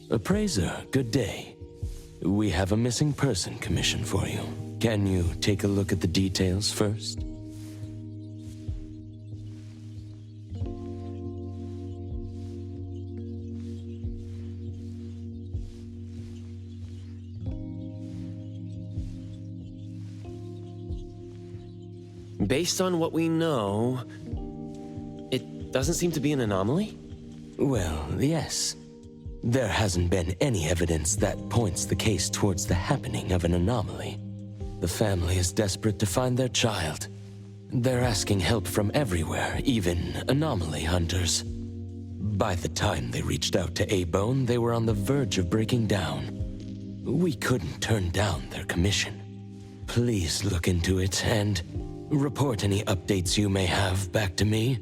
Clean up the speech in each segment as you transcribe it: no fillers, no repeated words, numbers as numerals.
Appraiser, good day. We have a missing person commission for you. Can you take a look at the details first? Based on what we know, it doesn't seem to be an anomaly? Well, yes. There hasn't been any evidence that points the case towards the happening of an anomaly. The family is desperate to find their child. They're asking help from everywhere, even anomaly hunters. By the time they reached out to A-Bone, they were on the verge of breaking down. We couldn't turn down their commission. Please look into it and report any updates you may have back to me,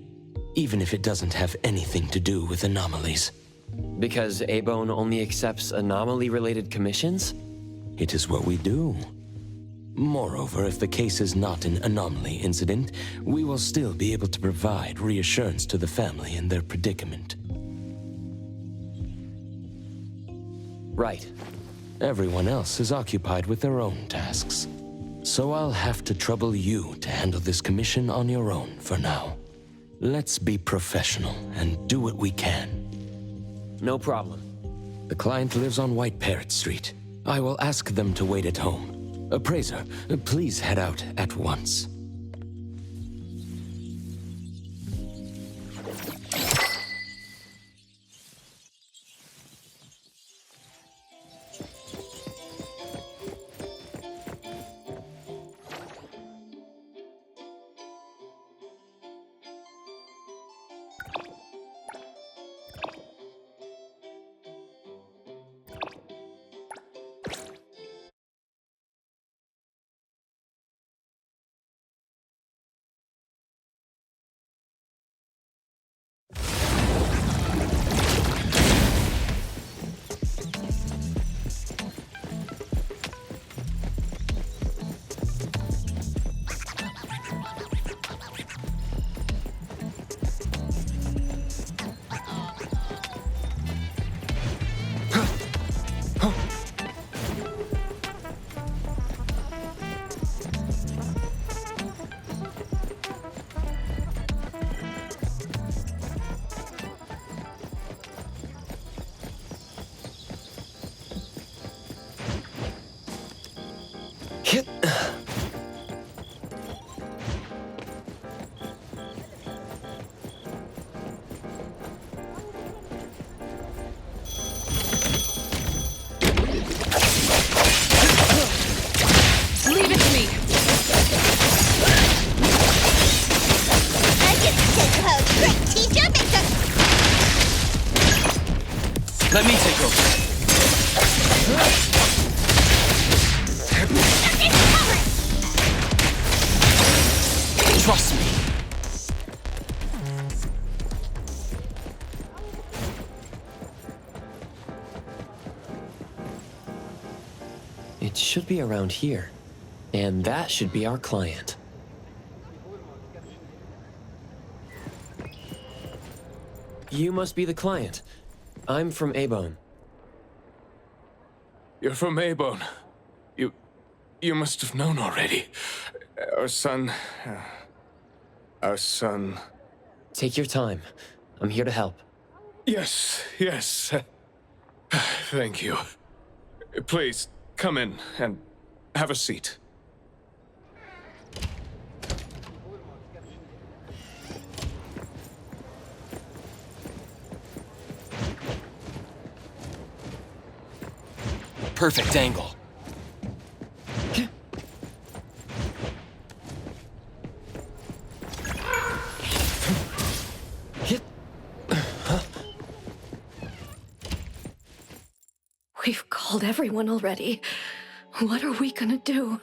even if it doesn't have anything to do with anomalies. Because A-Bone only accepts anomaly-related commissions? It is what we do. Moreover, if the case is not an anomaly incident, we will still be able to provide reassurance to the family in their predicament. Right. Everyone else is occupied with their own tasks. So I'll have to trouble you to handle this commission on your own for now. Let's be professional and do what we can. No problem. The client lives on White Parrot Street. I will ask them to wait at home. Appraiser, please head out at once. Let me take over. Trust me. It should be around here. And that should be our client. You must be the client. I'm from A-Bone. You're from A-Bone. You must have known already. Our son... Take your time. I'm here to help. Yes. Thank you. Please, come in and have a seat. Perfect angle. We've called everyone already. What are we gonna do?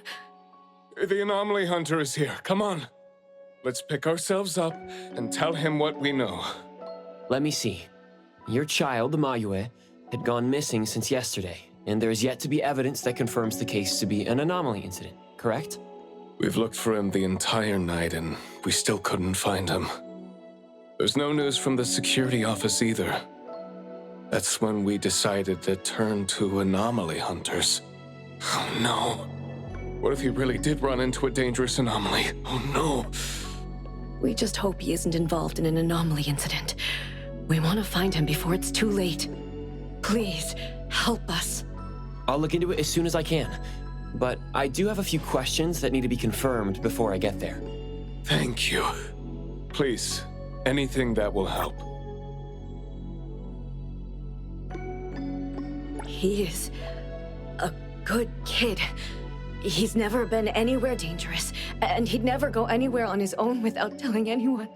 The anomaly hunter is here. Come on. Let's pick ourselves up and tell him what we know. Let me see. Your child, the Mayue, had gone missing since yesterday, and there is yet to be evidence that confirms the case to be an anomaly incident, correct? We've looked for him the entire night, and we still couldn't find him. There's no news from the security office either. That's when we decided to turn to anomaly hunters. Oh no. What if he really did run into a dangerous anomaly? Oh no. We just hope he isn't involved in an anomaly incident. We want to find him before it's too late. Please, help us. I'll look into it as soon as I can. But I do have a few questions that need to be confirmed before I get there. Thank you. Please, anything that will help. He is a good kid. He's never been anywhere dangerous, and he'd never go anywhere on his own without telling anyone.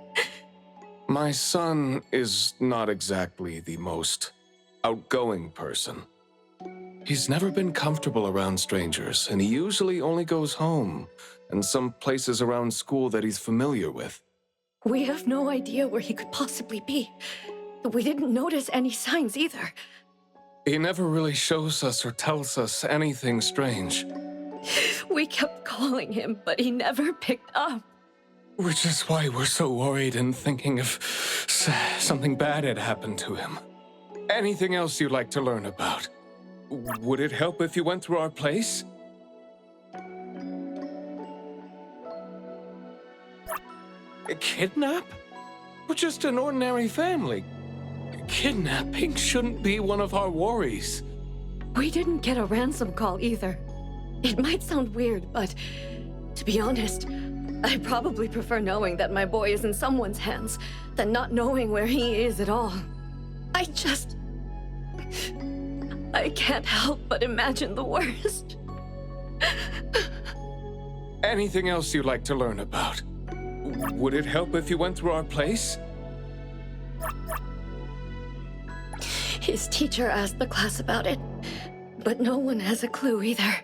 My son is not exactly the most outgoing person. He's never been comfortable around strangers, and he usually only goes home and some places around school that he's familiar with. We have no idea where he could possibly be. We didn't notice any signs either. He never really shows us or tells us anything strange. We kept calling him, but he never picked up. Which is why we're so worried and thinking if something bad had happened to him. Anything else you'd like to learn about? Would it help if you went through our place? A kidnap? We're just an ordinary family. Kidnapping shouldn't be one of our worries. We didn't get a ransom call either. It might sound weird, but to be honest, I probably prefer knowing that my boy is in someone's hands than not knowing where he is at all. I can't help but imagine the worst. Anything else you'd like to learn about? Would it help if you went through our place? His teacher asked the class about it, but no one has a clue either.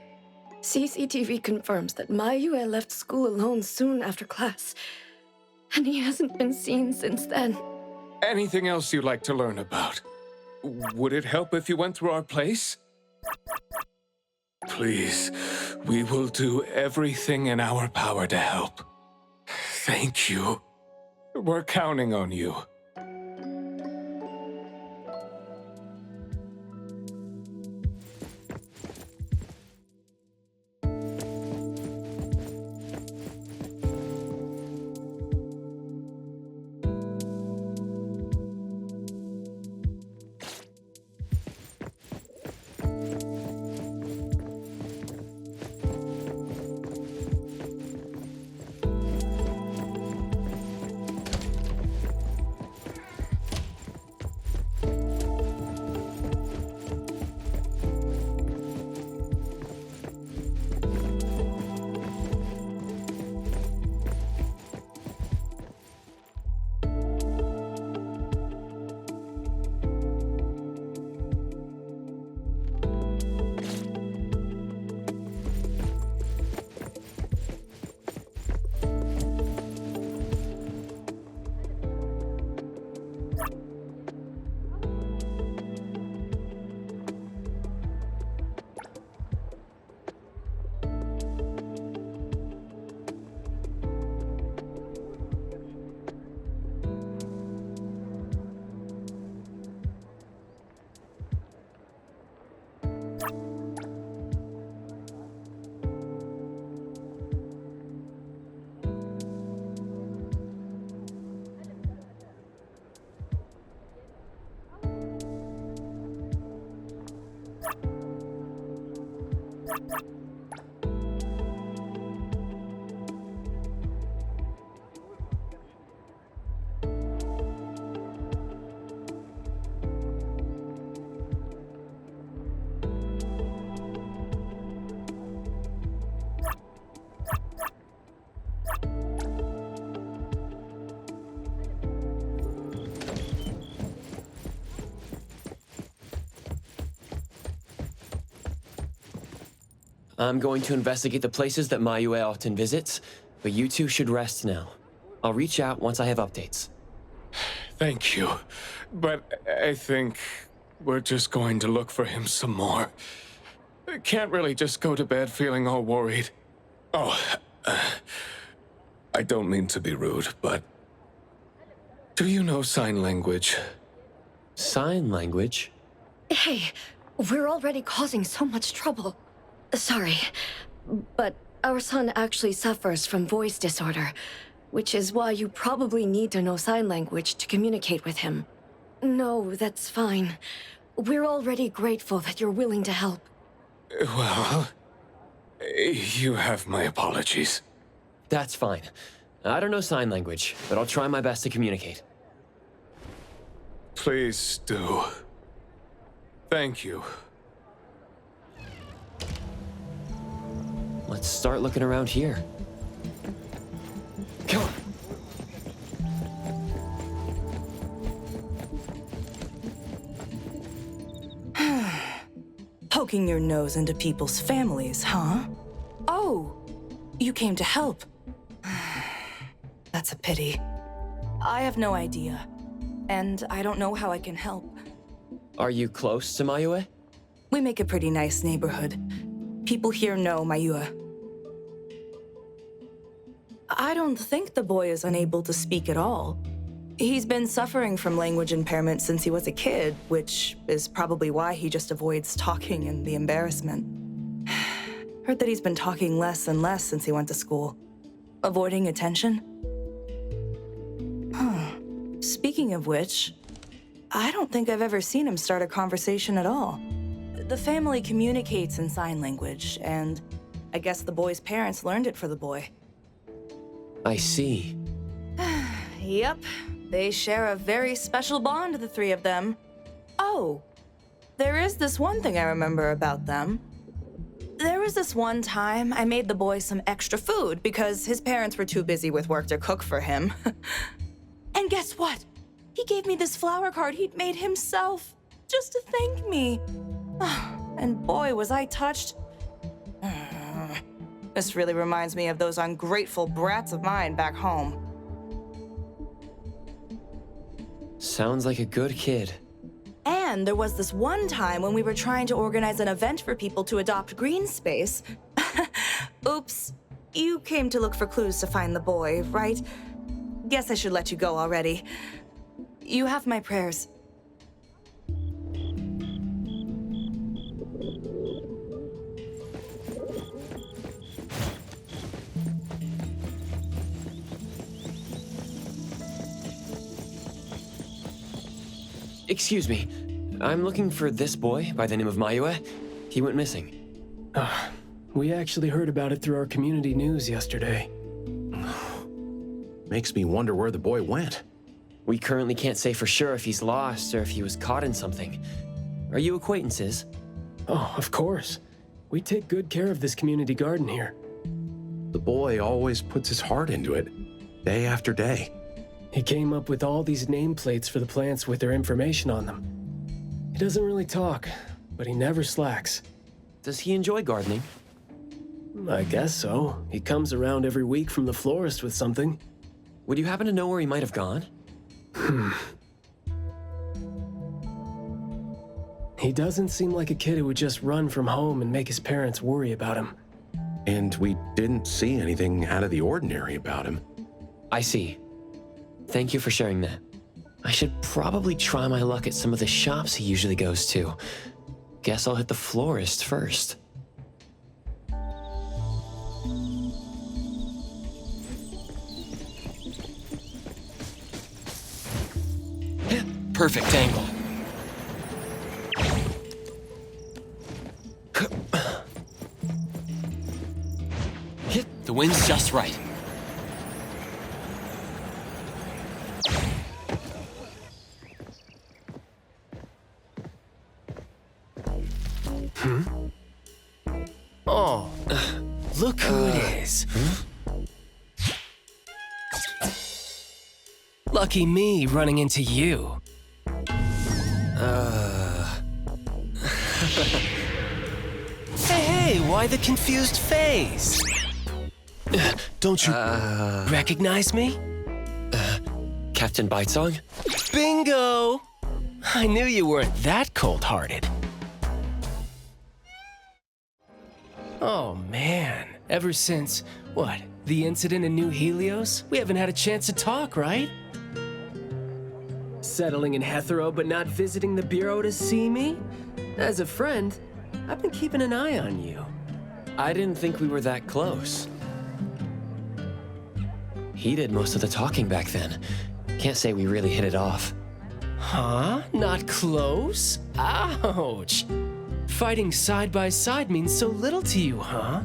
CCTV confirms that Mayue left school alone soon after class, and he hasn't been seen since then. Anything else you'd like to learn about? Would it help if you went through our place? Please, we will do everything in our power to help. Thank you. We're counting on you. I'm going to investigate the places that Mayue often visits, but you two should rest now. I'll reach out once I have updates. Thank you. But I think we're just going to look for him some more. I can't really just go to bed feeling all worried. Oh, I don't mean to be rude, but do you know sign language? Sign language? Hey, we're already causing so much trouble. Sorry, but our son actually suffers from voice disorder, which is why you probably need to know sign language to communicate with him. No, that's fine. We're already grateful that you're willing to help. Well, you have my apologies. That's fine. I don't know sign language, but I'll try my best to communicate. Please do. Thank you. Let's start looking around here. Come on. Poking your nose into people's families, huh? Oh, you came to help. That's a pity. I have no idea, and I don't know how I can help. Are you close to Mayue? We make a pretty nice neighborhood. People here know Mayue. I don't think the boy is unable to speak at all. He's been suffering from language impairment since he was a kid, which is probably why he just avoids talking and the embarrassment. Heard that he's been talking less and less since he went to school. Avoiding attention? Huh. Speaking of which, I don't think I've ever seen him start a conversation at all. The family communicates in sign language, and I guess the boy's parents learned it for the boy. I see. Yep, they share a very special bond, the three of them. Oh, there is this one thing I remember about them. There was this one time I made the boy some extra food because his parents were too busy with work to cook for him. And guess what? He gave me this flower card he'd made himself, just to thank me. And boy, was I touched. This really reminds me of those ungrateful brats of mine back home. Sounds like a good kid. And there was this one time when we were trying to organize an event for people to adopt green space. Oops, you came to look for clues to find the boy, right? Guess I should let you go already. You have my prayers. Excuse me. I'm looking for this boy by the name of Mayue. He went missing. We actually heard about it through our community news yesterday. Makes me wonder where the boy went. We currently can't say for sure if he's lost or if he was caught in something. Are you acquaintances? Oh, of course. We take good care of this community garden here. The boy always puts his heart into it, day after day. He came up with all these nameplates for the plants with their information on them. He doesn't really talk, but he never slacks. Does he enjoy gardening? I guess so. He comes around every week from the florist with something. Would you happen to know where he might have gone? He doesn't seem like a kid who would just run from home and make his parents worry about him. And we didn't see anything out of the ordinary about him. I see. Thank you for sharing that. I should probably try my luck at some of the shops he usually goes to. Guess I'll hit the florist first. Perfect angle. The wind's just right. Oh, look who it is. Lucky me running into you. Hey, why the confused face? Don't you recognize me? Captain Baicang? Bingo! I knew you weren't that cold-hearted. Oh man, ever since, what, the incident in New Helios? We haven't had a chance to talk, right? settling in Hethereau but not visiting the Bureau to see me? As a friend, I've been keeping an eye on you. I didn't think we were that close. He did most of the talking back then. Can't say we really hit it off. Huh? Not close? Ouch! Fighting side by side means so little to you, huh?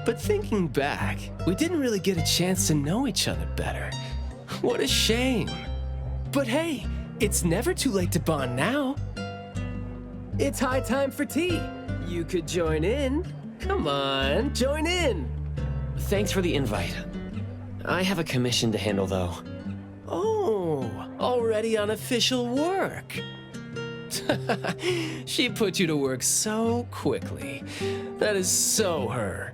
But thinking back, we didn't really get a chance to know each other better. What a shame. But hey, it's never too late to bond now. It's high time for tea. You could join in. Come on, join in. Thanks for the invite. I have a commission to handle, though. Oh, already on official work. She put you to work so quickly. That is so her.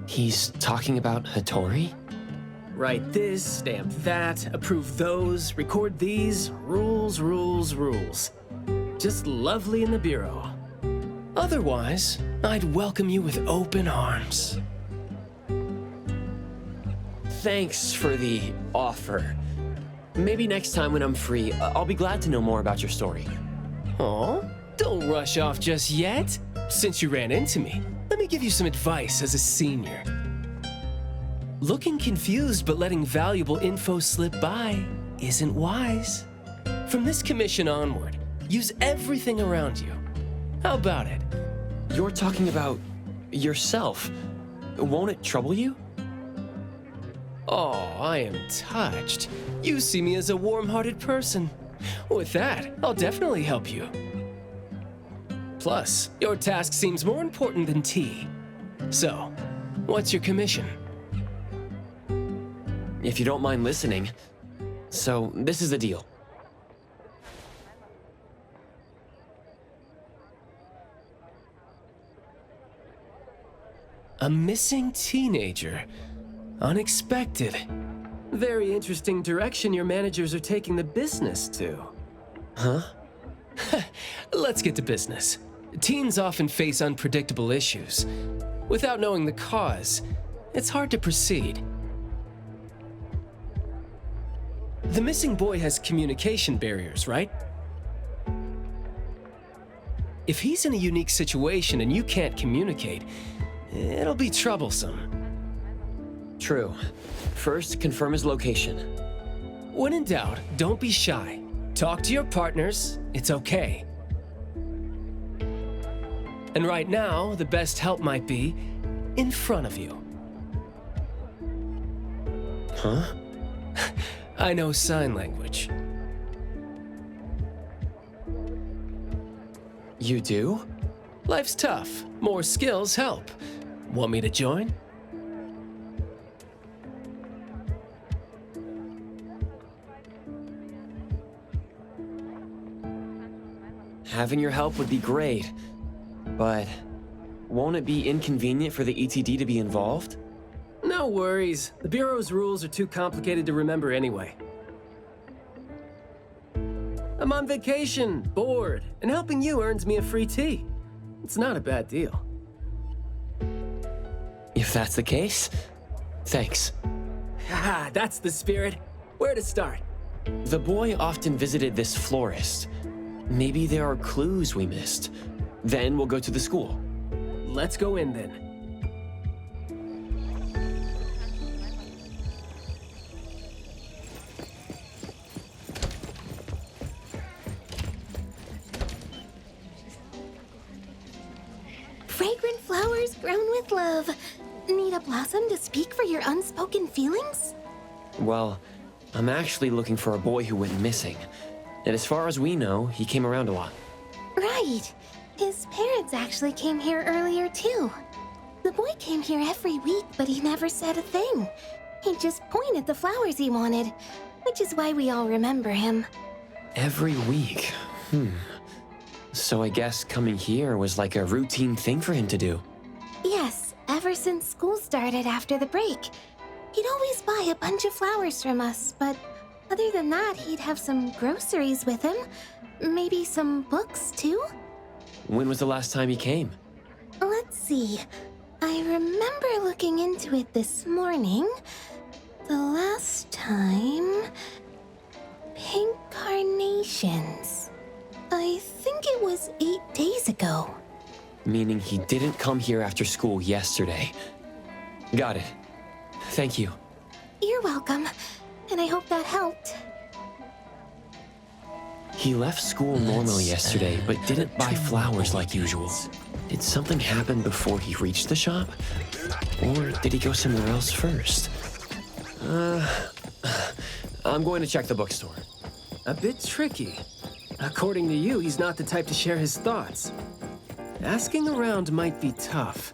He's talking about Hattori? Write this, stamp that, approve those, record these, rules, rules, rules. Just lovely in the Bureau. Otherwise, I'd welcome you with open arms. Thanks for the offer. Maybe next time when I'm free, I'll be glad to know more about your story. Aw, don't rush off just yet. Since you ran into me, let me give you some advice as a senior. Looking confused but letting valuable info slip by isn't wise. From this commission onward, use everything around you. How about it? You're talking about yourself. Won't it trouble you? Oh, I am touched. You see me as a warm-hearted person. With that, I'll definitely help you. Plus, your task seems more important than tea. So, what's your commission? If you don't mind listening. So, this is the deal. A missing teenager. Unexpected. Very interesting direction your managers are taking the business to. Huh? Let's get to business. Teens often face unpredictable issues. Without knowing the cause, it's hard to proceed. The missing boy has communication barriers, right? If he's in a unique situation and you can't communicate, it'll be troublesome. True. First, confirm his location. When in doubt, don't be shy. Talk to your partners, it's okay. And right now, the best help might be in front of you. Huh? I know sign language. You do? Life's tough. More skills help. Want me to join? Having your help would be great, but won't it be inconvenient for the ETD to be involved? No worries. The Bureau's rules are too complicated to remember anyway. I'm on vacation, bored, and helping you earns me a free tea. It's not a bad deal. If that's the case, thanks. Haha, that's the spirit. Where to start? The boy often visited this florist. Maybe there are clues we missed. Then we'll go to the school. Let's go in then. Fragrant flowers grown with love. Need a blossom to speak for your unspoken feelings? Well, I'm actually looking for a boy who went missing. And as far as we know, he came around a lot. Right. His parents actually came here earlier, too. The boy came here every week, but he never said a thing. He just pointed the flowers he wanted, which is why we all remember him. Every week? So I guess coming here was like a routine thing for him to do. Yes, ever since school started after the break. He'd always buy a bunch of flowers from us, but other than that, he'd have some groceries with him. Maybe some books, too? When was the last time he came? Let's see. I remember looking into it this morning. The last time... Pink carnations. I think it was 8 days ago. Meaning he didn't come here after school yesterday. Got it. Thank you. You're welcome, and I hope that helped. He left school normally yesterday, but didn't buy flowers like usual. Did something happen before he reached the shop? Or did he go somewhere else first? I'm going to check the bookstore. A bit tricky. According to you, he's not the type to share his thoughts. Asking around might be tough.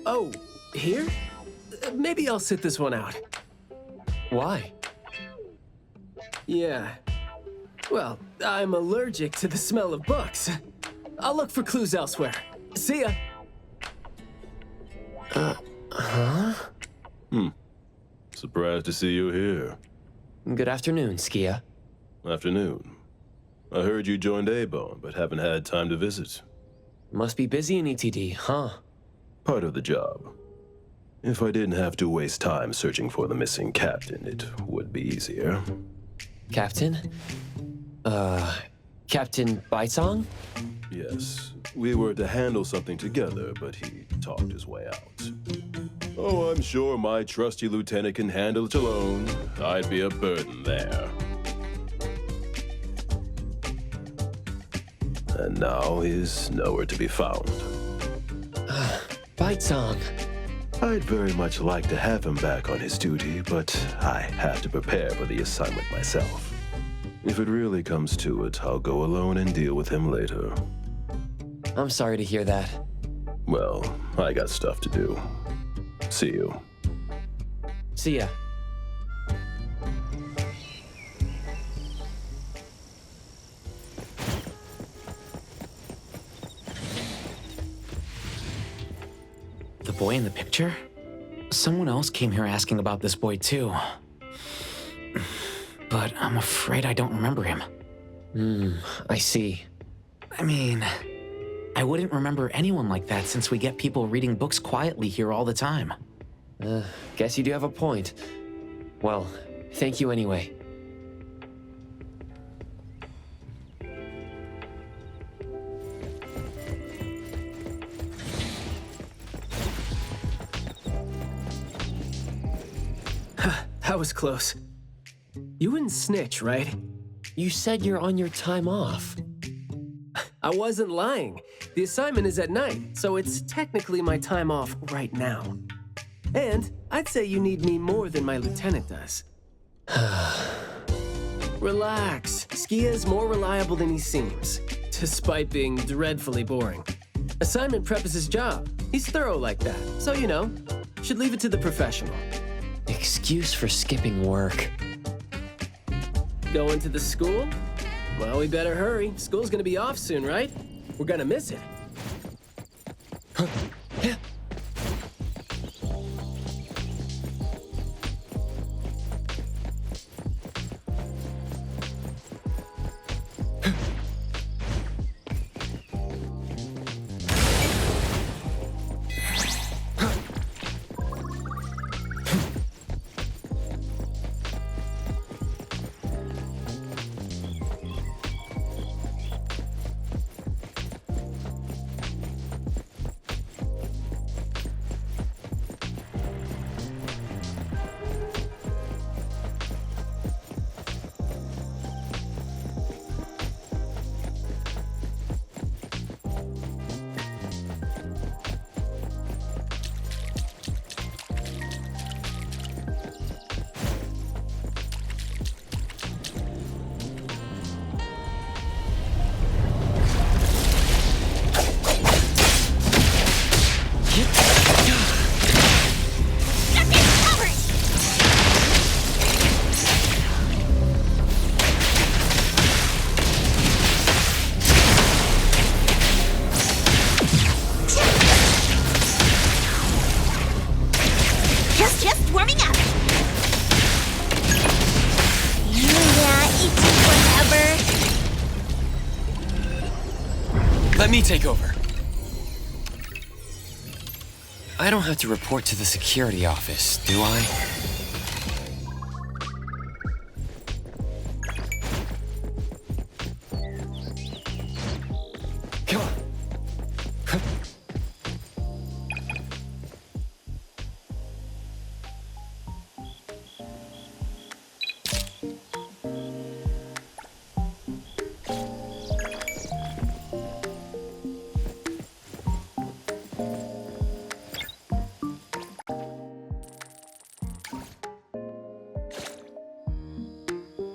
Oh, here? Maybe I'll sit this one out. Why? Yeah. Well, I'm allergic to the smell of books. I'll look for clues elsewhere. See ya. Surprised to see you here. Good afternoon, Skia. Afternoon. I heard you joined A-Bone, but haven't had time to visit. Must be busy in ETD, huh? Part of the job. If I didn't have to waste time searching for the missing captain, it would be easier. Captain? Captain Baicang? Yes, we were to handle something together, but he talked his way out. Oh, I'm sure my trusty lieutenant can handle it alone. I'd be a burden there. And now he's nowhere to be found. Baicang. I'd very much like to have him back on his duty, but I have to prepare for the assignment myself. If it really comes to it, I'll go alone and deal with him later. I'm sorry to hear that. Well, I got stuff to do. See you. See ya. The boy in the picture? Someone else came here asking about this boy too. But I'm afraid I don't remember him. I see. I mean, I wouldn't remember anyone like that since we get people reading books quietly here all the time. Guess you do have a point. Well, thank you anyway. That was close. You wouldn't snitch, right? You said you're on your time off. I wasn't lying. The assignment is at night, so it's technically my time off right now. And I'd say you need me more than my lieutenant does. Relax. Skia is more reliable than he seems, despite being dreadfully boring. Assignment prep is his job. He's thorough like that, so you know, should leave it to the professional. Excuse for skipping work. Going to the school? Well, we better hurry. School's gonna be off soon, right? We're gonna miss it. Let me take over. I don't have to report to the security office, do I? Come on.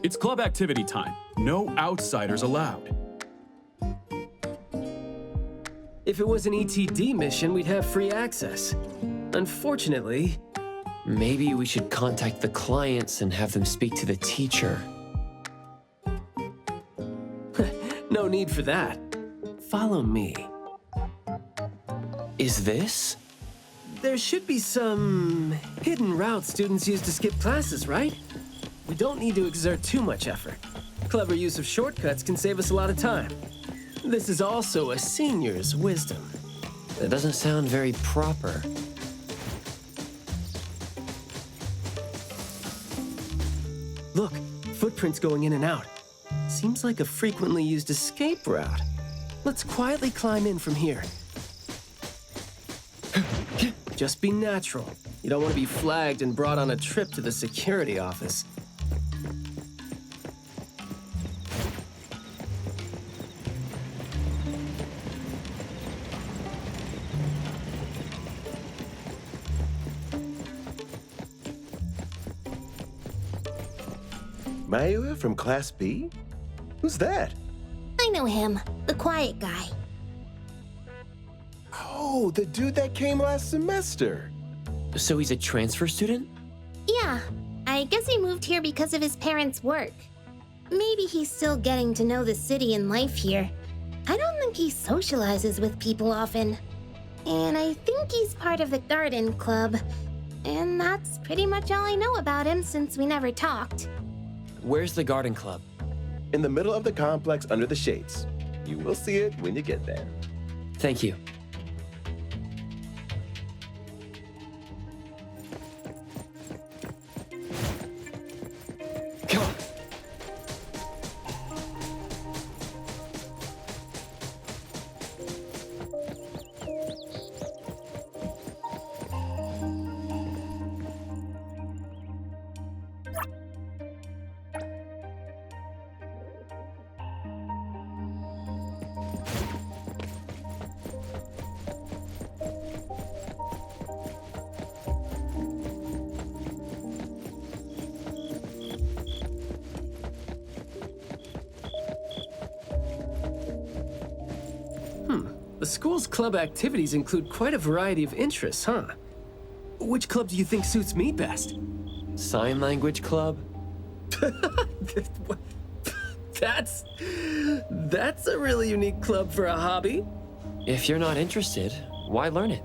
It's club activity time. No outsiders allowed. If it was an ETD mission, we'd have free access. Unfortunately... Maybe we should contact the clients and have them speak to the teacher. No need for that. Follow me. Is this? There should be some hidden routes students use to skip classes, right? We don't need to exert too much effort. Clever use of shortcuts can save us a lot of time. This is also a senior's wisdom. That doesn't sound very proper. Look, footprints going in and out. Seems like a frequently used escape route. Let's quietly climb in from here. Just be natural. You don't want to be flagged and brought on a trip to the security office. Mayua from Class B? Who's that? I know him, the quiet guy. Oh, the dude that came last semester. So he's a transfer student? Yeah, I guess he moved here because of his parents' work. Maybe he's still getting to know the city and life here. I don't think he socializes with people often. And I think he's part of the garden club. And that's pretty much all I know about him since we never talked. Where's the garden club? In the middle of the complex under the shades. You will see it when you get there. Thank you. Come on. The school's club activities include quite a variety of interests, huh? Which club do you think suits me best? Sign language club? That's a really unique club for a hobby. If you're not interested, why learn it?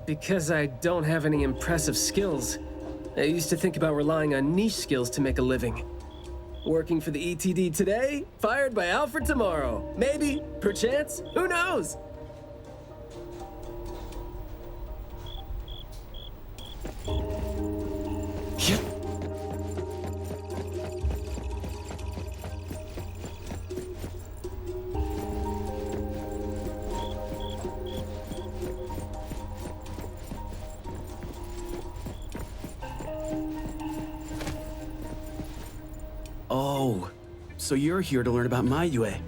Because I don't have any impressive skills. I used to think about relying on niche skills to make a living. Working for the ETD today, fired by Alfred tomorrow. Maybe, perchance, who knows? Oh, so you're here to learn about Mayue.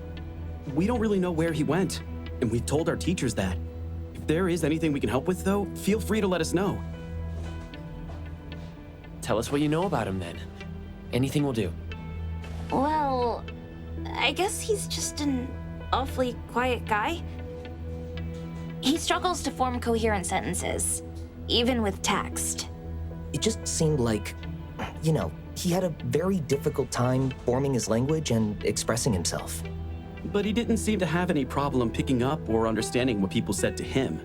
We don't really know where he went, and we told our teachers that. If there is anything we can help with, though, feel free to let us know. Tell us what you know about him, then. Anything will do. Well, I guess he's just an awfully quiet guy. He struggles to form coherent sentences, even with text. It just seemed like, you know, he had a very difficult time forming his language and expressing himself. But he didn't seem to have any problem picking up or understanding what people said to him.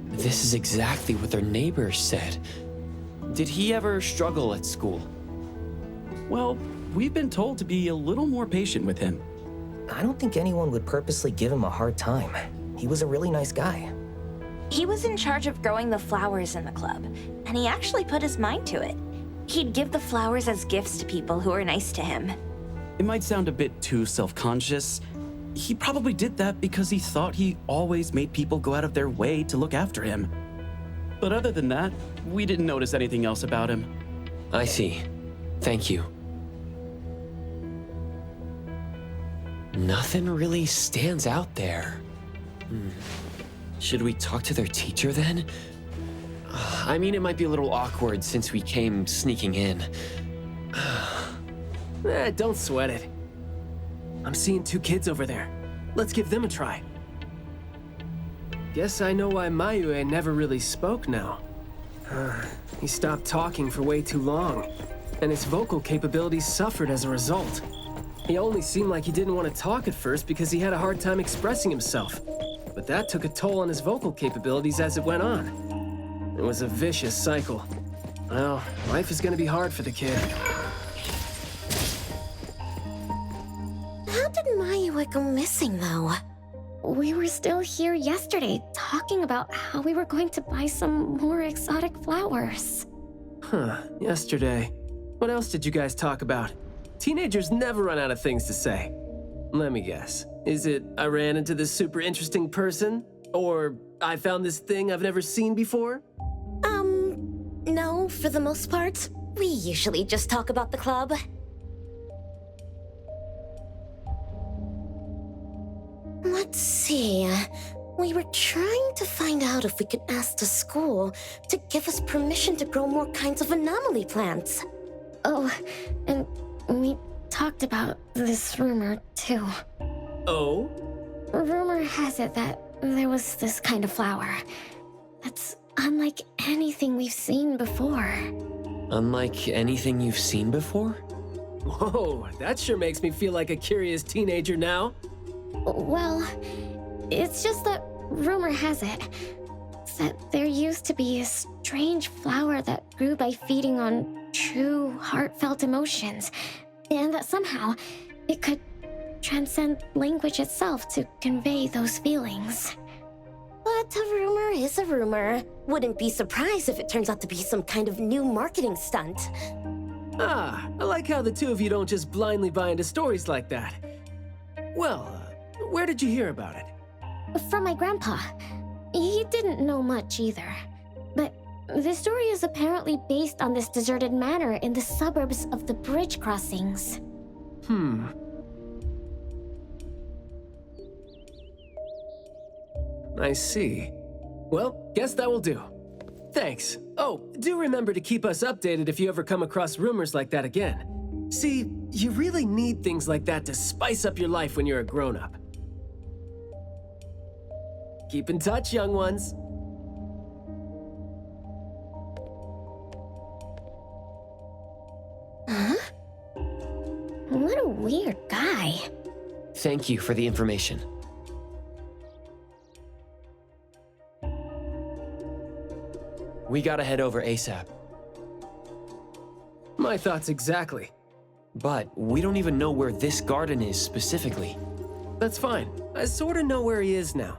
This is exactly what their neighbors said. Did he ever struggle at school? Well, we've been told to be a little more patient with him. I don't think anyone would purposely give him a hard time. He was a really nice guy. He was in charge of growing the flowers in the club, and he actually put his mind to it. He'd give the flowers as gifts to people who were nice to him. It might sound a bit too self-conscious. He probably did that because he thought he always made people go out of their way to look after him. But other than that, we didn't notice anything else about him. I see. Thank you. Nothing really stands out there. Should we talk to their teacher then? I mean, it might be a little awkward since we came sneaking in. Don't sweat it. I'm seeing 2 kids over there. Let's give them a try. Guess I know why Mayue never really spoke now. He stopped talking for way too long, and his vocal capabilities suffered as a result. He only seemed like he didn't want to talk at first because he had a hard time expressing himself. But that took a toll on his vocal capabilities as it went on. It was a vicious cycle. Well, life is gonna be hard for the kid. How did Mayue go missing, though? We were still here yesterday, talking about how we were going to buy some more exotic flowers. Yesterday. What else did you guys talk about? Teenagers never run out of things to say. Let me guess. Is it I ran into this super interesting person? Or I found this thing I've never seen before? No, for the most part. We usually just talk about the club. Let's see. We were trying to find out if we could ask the school to give us permission to grow more kinds of anomaly plants. Oh, and we talked about this rumor, too. Oh? Rumor has it that there was this kind of flower that's unlike anything we've seen before. Unlike anything you've seen before? Whoa, that sure makes me feel like a curious teenager now. Well, it's just that rumor has it that there used to be a strange flower that grew by feeding on true, heartfelt emotions, and that somehow it could transcend language itself to convey those feelings. But a rumor is a rumor. Wouldn't be surprised if it turns out to be some kind of new marketing stunt. I like how the two of you don't just blindly buy into stories like that. Well, where did you hear about it? From my grandpa. He didn't know much either. But the story is apparently based on this deserted manor in the suburbs of the bridge crossings. I see. Well, guess that will do. Thanks. Oh, do remember to keep us updated if you ever come across rumors like that again. See, you really need things like that to spice up your life when you're a grown-up. Keep in touch, young ones. Huh? What a weird guy. Thank you for the information. We gotta head over ASAP. My thoughts exactly. But we don't even know where this garden is specifically. That's fine. I sorta know where he is now.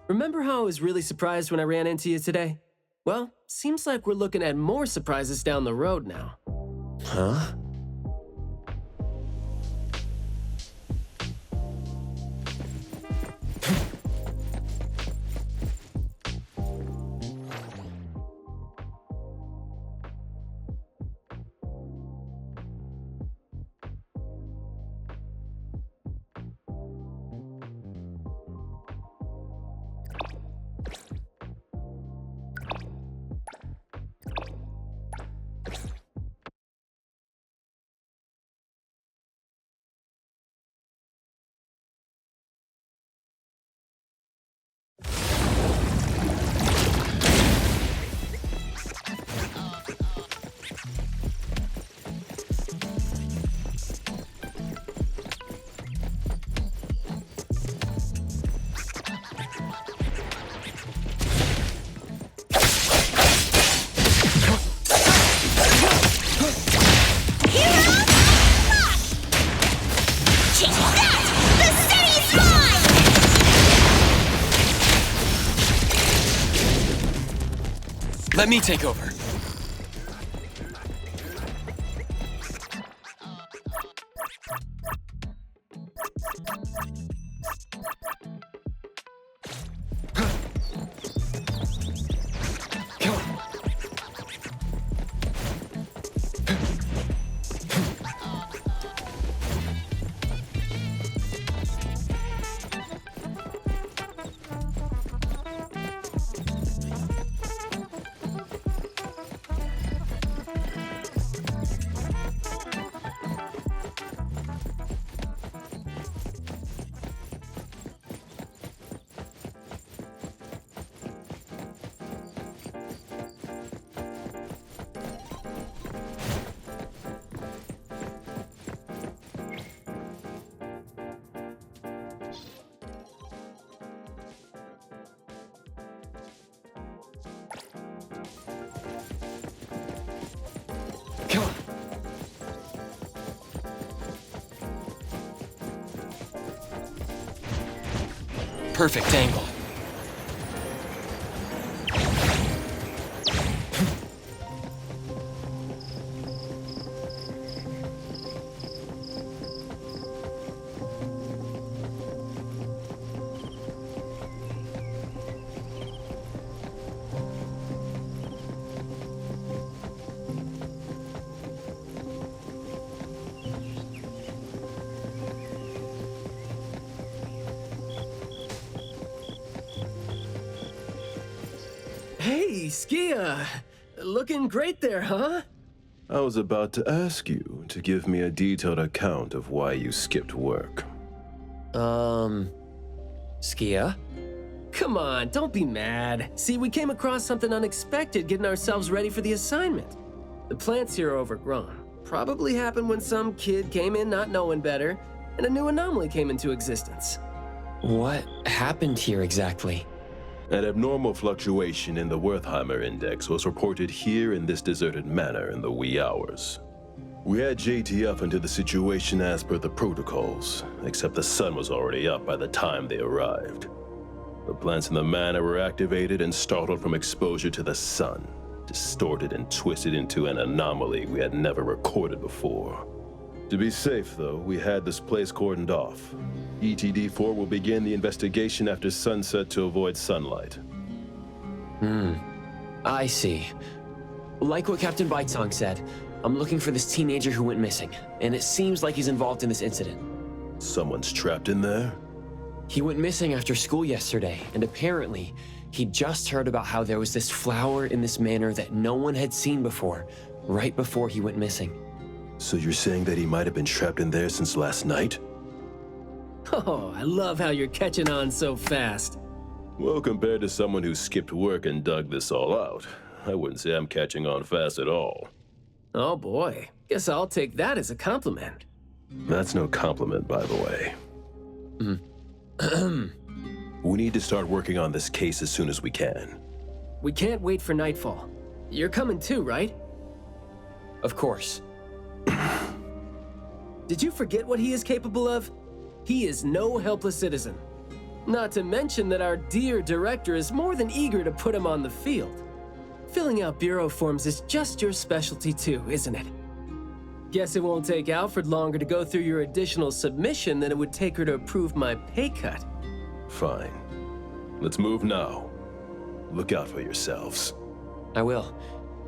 Remember how I was really surprised when I ran into you today? Well, seems like we're looking at more surprises down the road now. Huh? Let me take over. Perfect angle. Hey, Skia! Looking great there, huh? I was about to ask you to give me a detailed account of why you skipped work. Skia? Come on, don't be mad. See, we came across something unexpected getting ourselves ready for the assignment. The plants here are overgrown. Probably happened when some kid came in not knowing better, and a new anomaly came into existence. What happened here exactly? An abnormal fluctuation in the Wertheimer index was reported here in this deserted manor in the wee hours. We had JTF into the situation as per the protocols, except the sun was already up by the time they arrived. The plants in the manor were activated and startled from exposure to the sun, distorted and twisted into an anomaly we had never recorded before. To be safe, though, we had this place cordoned off. ETD-4 will begin the investigation after sunset to avoid sunlight. I see. Like what Captain Baicang said, I'm looking for this teenager who went missing, and it seems like he's involved in this incident. Someone's trapped in there? He went missing after school yesterday, and apparently, he just heard about how there was this flower in this manor that no one had seen before, right before he went missing. So you're saying that he might have been trapped in there since last night? Oh, I love how you're catching on so fast. Well, compared to someone who skipped work and dug this all out, I wouldn't say I'm catching on fast at all. Oh boy, guess I'll take that as a compliment. That's no compliment, by the way. We need to start working on this case as soon as we can. We can't wait for nightfall. You're coming too, right? Of course. Did you forget what he is capable of? He is no helpless citizen. Not to mention that our dear director is more than eager to put him on the field. Filling out bureau forms is just your specialty too, isn't it? Guess it won't take Alfred longer to go through your additional submission than it would take her to approve my pay cut. Fine. Let's move now. Look out for yourselves. I will.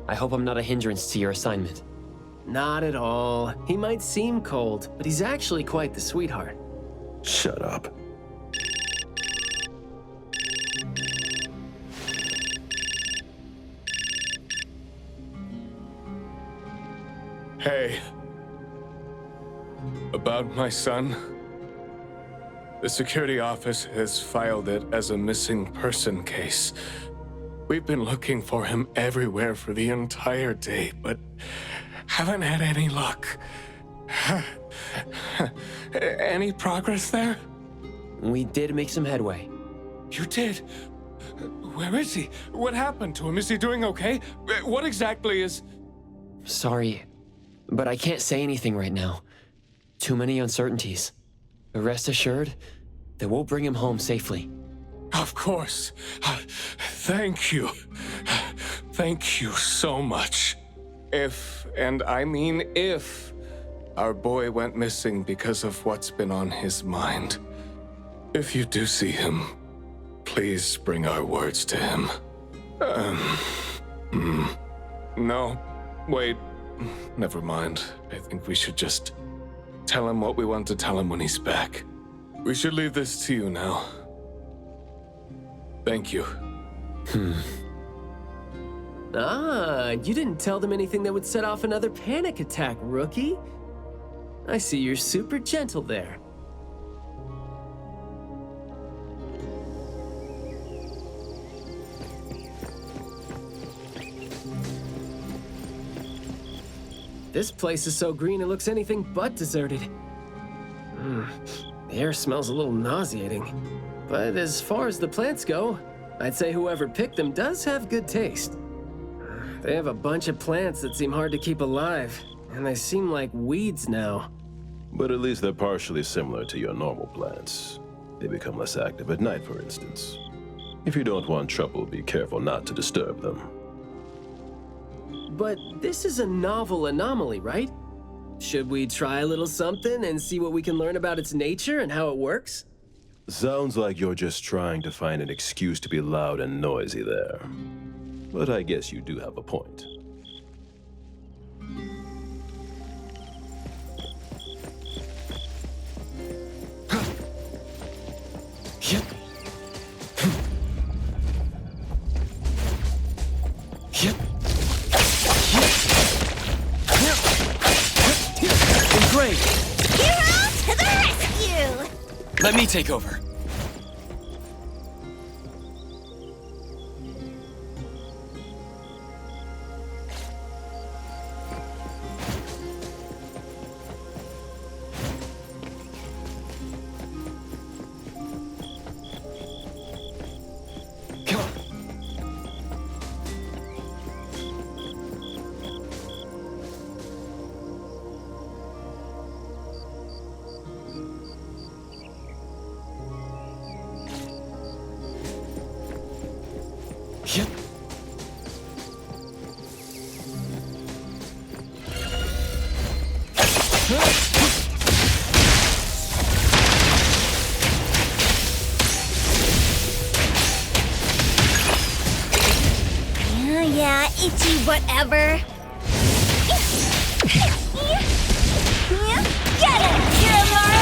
I hope I'm not a hindrance to your assignment. Not at all. He might seem cold, but he's actually quite the sweetheart. Shut up. Hey. About my son? The security office has filed it as a missing person case. We've been looking for him everywhere for the entire day, but haven't had any luck. Any progress there? We did make some headway. You did? Where is he? What happened to him? Is he doing okay? What exactly is... Sorry, but I can't say anything right now. Too many uncertainties. But rest assured that we'll bring him home safely. Of course. Thank you. Thank you so much. If, and I mean if, our boy went missing because of what's been on his mind, if you do see him, please bring our words to him. No, wait, never mind. I think we should just tell him what we want to tell him when he's back. We should leave this to you now. Thank you. Ah, you didn't tell them anything that would set off another panic attack, rookie. I see you're super gentle there. This place is so green it looks anything but deserted. The air smells a little nauseating. But as far as the plants go, I'd say whoever picked them does have good taste. They have a bunch of plants that seem hard to keep alive, and they seem like weeds now. But at least they're partially similar to your normal plants. They become less active at night, for instance. If you don't want trouble, be careful not to disturb them. But this is a novel anomaly, right? Should we try a little something and see what we can learn about its nature and how it works? Sounds like you're just trying to find an excuse to be loud and noisy there. But I guess you do have a point. Great! Hero to the rescue! Let me take over. Yeah, itchy whatever. Get it, Hethereau!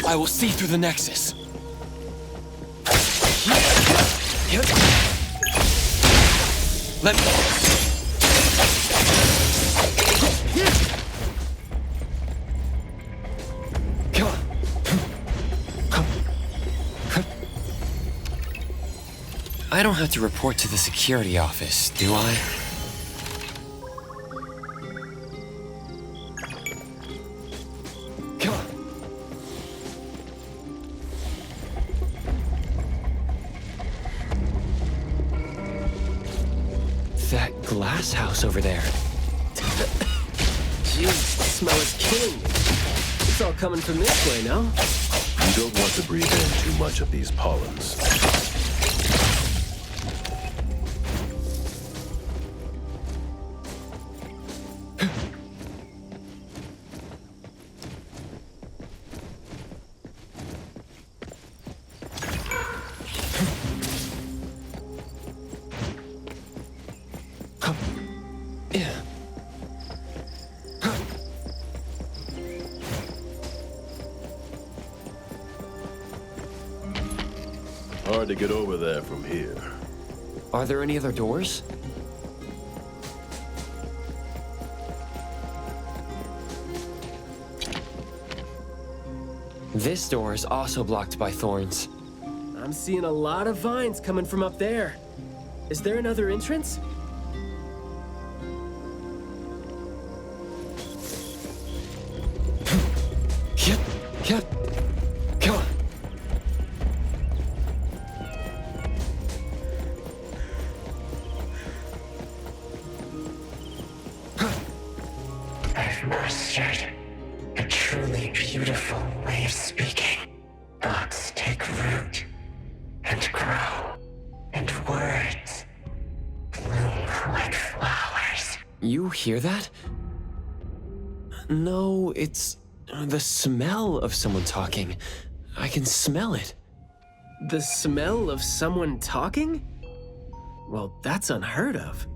I will see through the Nexus. Let me... I don't have to report to the security office, do I? That glass house over there. Jeez, the smell is killing me. It's all coming from this way, no? You don't want to breathe in too much of these pollens. Hard to get over there from here. Are there any other doors? This door is also blocked by thorns. I'm seeing a lot of vines coming from up there. Is there another entrance? hear that? No, it's the smell of someone talking. I can smell it. The smell of someone talking? Well, that's unheard of.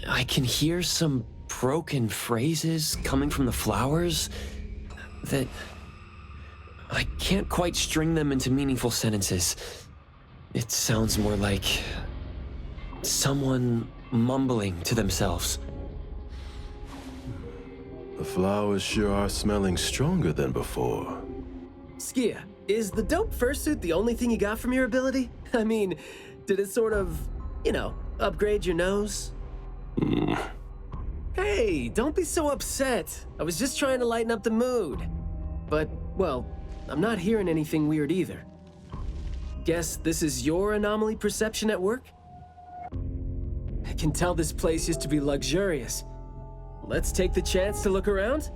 I can hear some broken phrases coming from the flowers that I can't quite string them into meaningful sentences. It sounds more like someone mumbling to themselves. The flowers sure are smelling stronger than before. Skia, is the dope fursuit the only thing you got from your ability? I mean, did it sort of, upgrade your nose? Hey, don't be so upset. I was just trying to lighten up the mood. But, well, I'm not hearing anything weird either. Guess this is your anomaly perception at work? I can tell this place used to be luxurious. Let's take the chance to look around?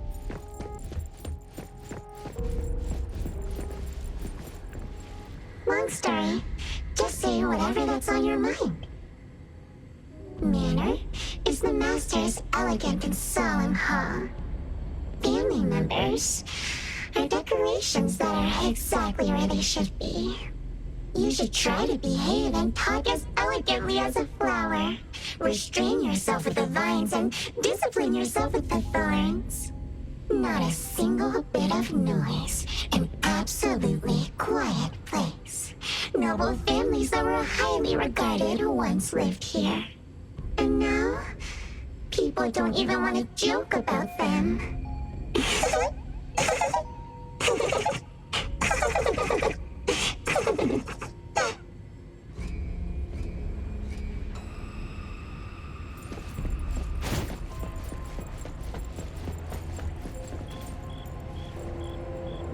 Long story. Just say whatever that's on your mind. Manner is the master's elegant and solemn hall. Family members are decorations that are exactly where they should be. You should try to behave and talk as elegantly as a flower. Restrain yourself with the vines and discipline yourself with the thorns. Not a single bit of noise. An absolutely quiet place. Noble families that were highly regarded once lived here. And now, people don't even want to joke about them.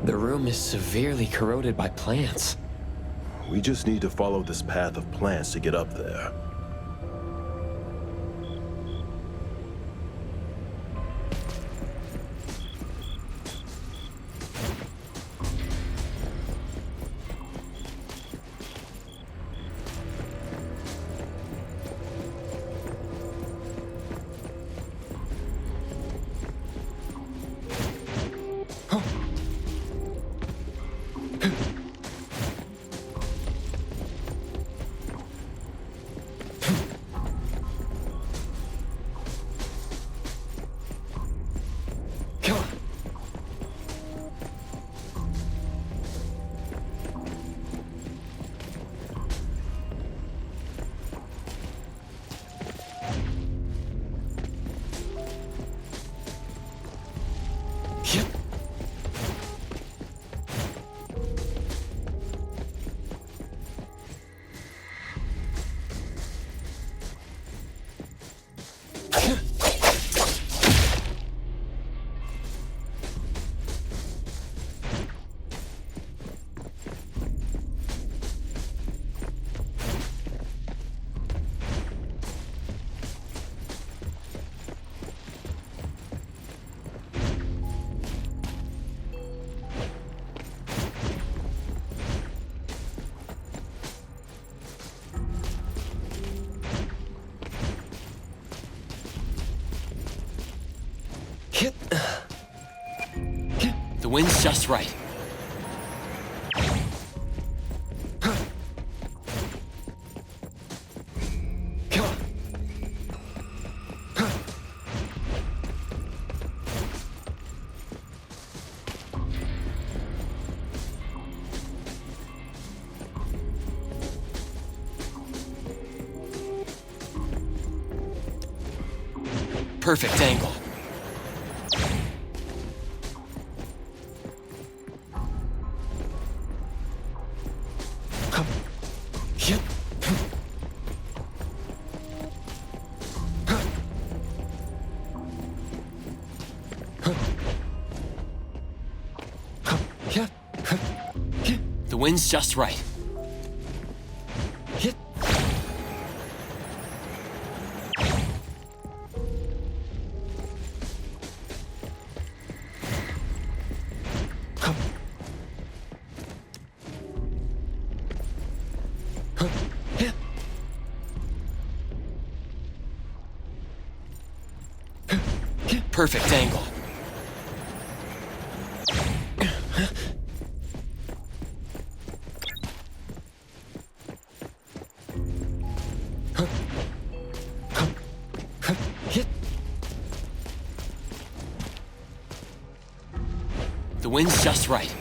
The room is severely corroded by plants. We just need to follow this path of plants to get up there. The wind's just right. Perfect angle. The wind's just right. Perfect angle. The wind's just right.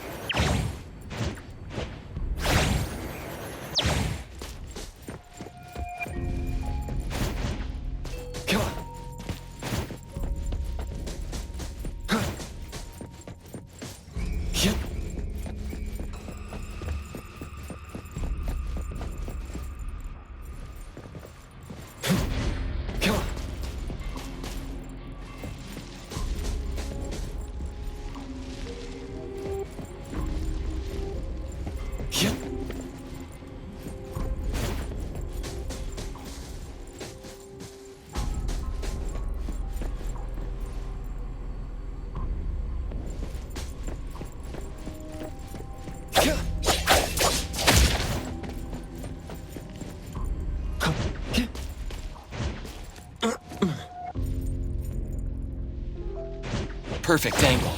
Perfect angle.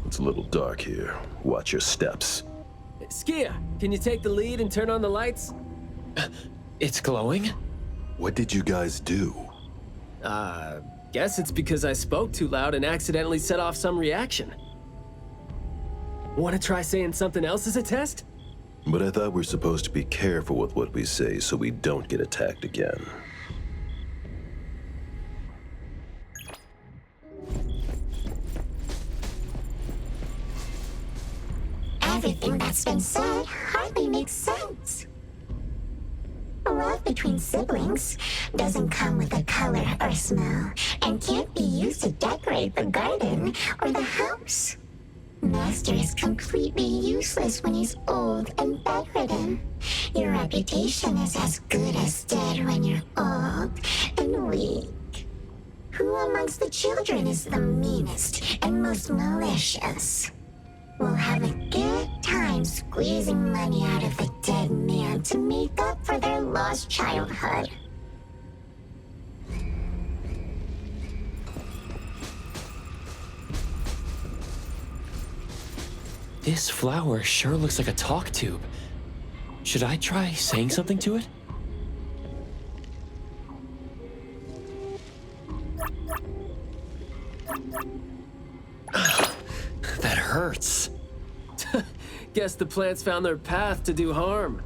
It's a little dark here. Watch your steps. Skia, can you take the lead and turn on the lights? It's glowing? What did you guys do? Guess it's because I spoke too loud and accidentally set off some reaction. Want to try saying something else as a test? But I thought we're supposed to be careful with what we say so we don't get attacked again. Everything that's been said hardly makes sense. Love between siblings doesn't come with a color or smell and can't be used to decorate the garden or the house. Master is completely useless when he's old and bedridden. Your reputation is as good as dead when you're old and weak. Who amongst the children is the meanest and most malicious? We'll have a good time squeezing money out of the dead man to make up for their lost childhood. This flower sure looks like a talk tube. Should I try saying something to it? That hurts. Guess the plants found their path to do harm.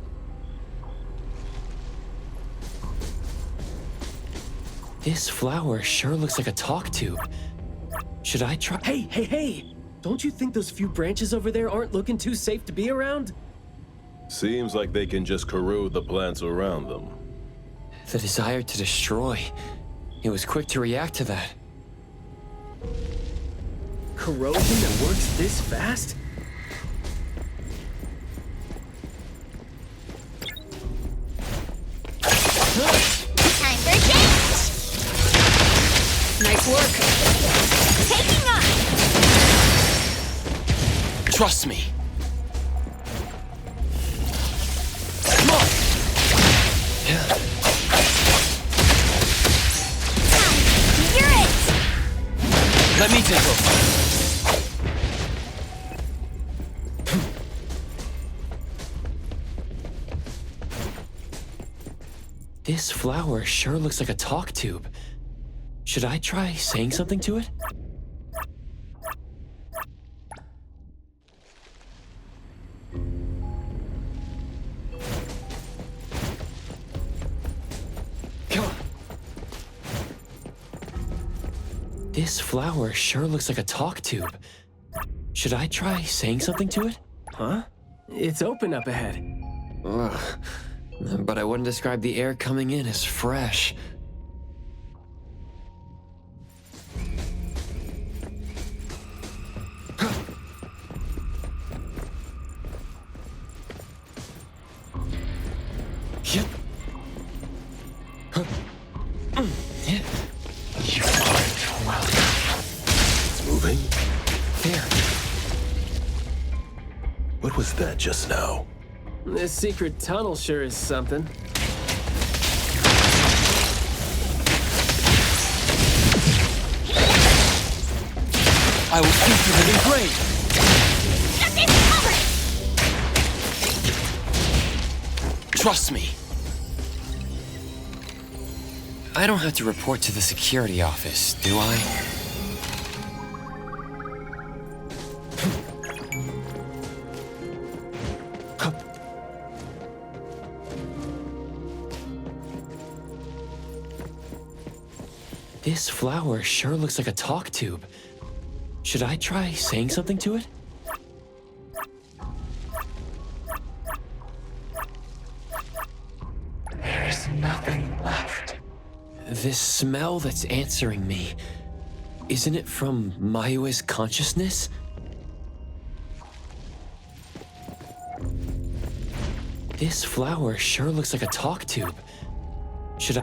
This flower sure looks like a talk tube. Should I try? Hey! Don't you think those few branches over there aren't looking too safe to be around? Seems like they can just corrode the plants around them. The desire to destroy. It was quick to react to that. Corrosion that works this fast? Time for change! Nice work. Taking off! Trust me. Come on! You're it! Let me take over. This flower sure looks like a talk tube. Should I try saying something to it? This flower sure looks like a talk tube. Should I try saying something to it? Huh? It's open up ahead. Ugh. But I wouldn't describe the air coming in as fresh. You aren't welcome. It's moving. There. What was that just now? This secret tunnel sure is something. I will see through the new grave. Trust me. I don't have to report to the security office, do I? This flower sure looks like a talk tube. Should I try saying something to it? There is nothing left. This smell that's answering me, isn't it from Mayue's consciousness? This flower sure looks like a talk tube. Should I...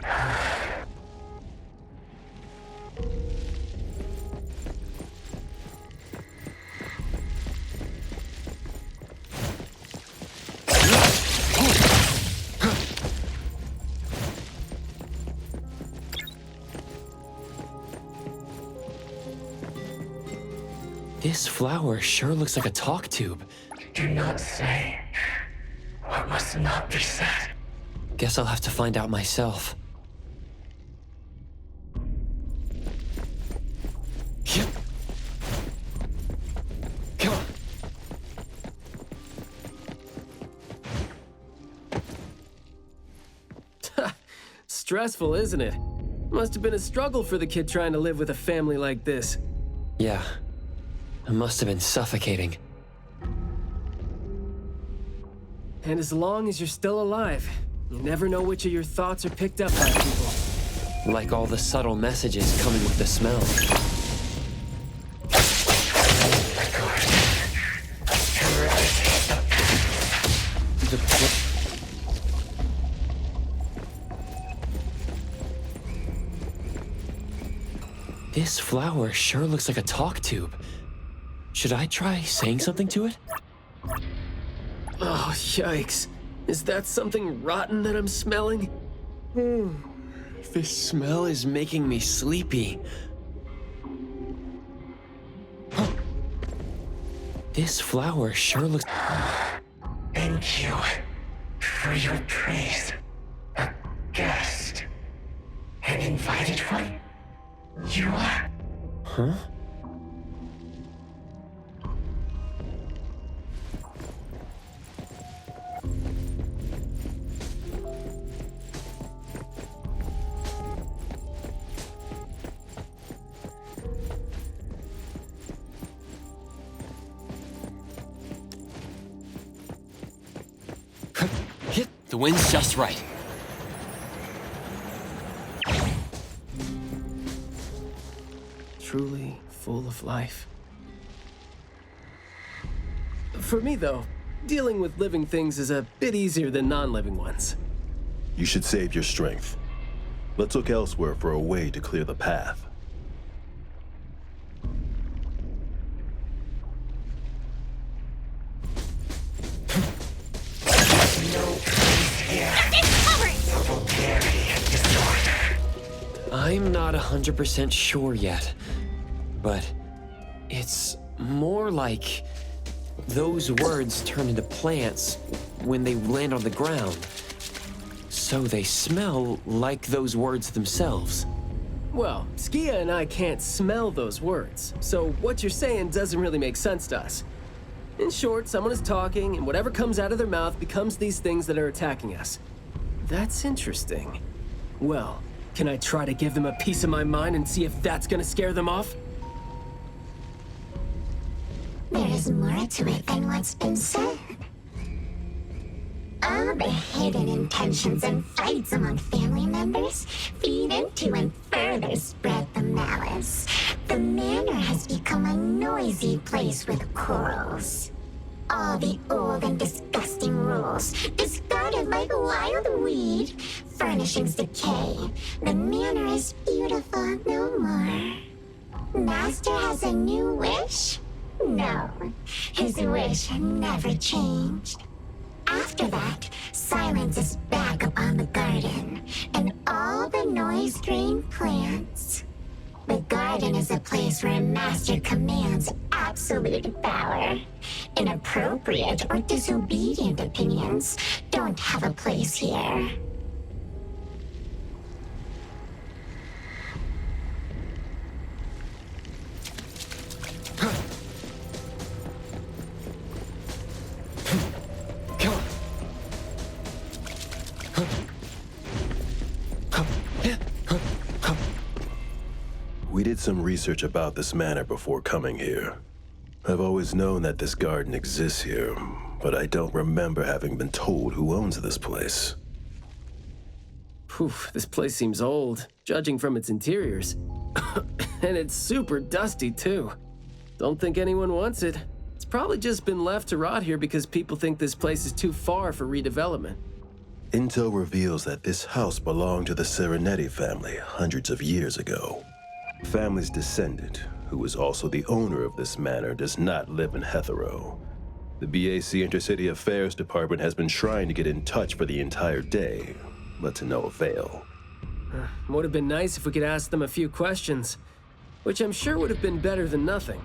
This flower sure looks like a talk tube. Do not say what must not be said. Guess I'll have to find out myself. Come on. Stressful, isn't it? Must have been a struggle for the kid trying to live with a family like this. Yeah. It must have been suffocating. And as long as you're still alive, you never know which of your thoughts are picked up by people. Like all the subtle messages coming with the smell. This flower sure looks like a talk tube. Should I try saying something to it? Oh, yikes. Is that something rotten that I'm smelling? This smell is making me sleepy. This flower sure looks... Thank you for your praise. A guest. An invited one? You are? Huh? The wind's just right. Truly full of life. For me, though, dealing with living things is a bit easier than non-living ones. You should save your strength. Let's look elsewhere for a way to clear the path. I'm not 100% sure yet, but it's more like those words turn into plants when they land on the ground. So they smell like those words themselves. Well, Skia and I can't smell those words, so what you're saying doesn't really make sense to us. In short, someone is talking, and whatever comes out of their mouth becomes these things that are attacking us. That's interesting. Well, Can I try to give them a piece of my mind and see if that's gonna scare them off? There is more to it than what's been said. All the hidden intentions and fights among family members feed into and further spread the malice. The manor has become a noisy place with quarrels. All the old and disgusting rules, discarded like wild weed. Furnishings decay. The manor is beautiful no more. Master has a new wish? No, his wish never changed. After that, silence is back upon the garden, and all the noise-drained plants. The garden is a place where Master commands absolute power. Inappropriate or disobedient opinions don't have a place here. We did some research about this manor before coming here. I've always known that this garden exists here, but I don't remember having been told who owns this place. Poof, this place seems old, judging from its interiors. And it's super dusty, too. Don't think anyone wants it. It's probably just been left to rot here because people think this place is too far for redevelopment. Intel reveals that this house belonged to the Serenetti family hundreds of years ago. The family's descendant, who is also the owner of this manor, does not live in Hethereau. The BAC Intercity Affairs Department has been trying to get in touch for the entire day, but to no avail. Would have been nice if we could ask them a few questions, which I'm sure would have been better than nothing.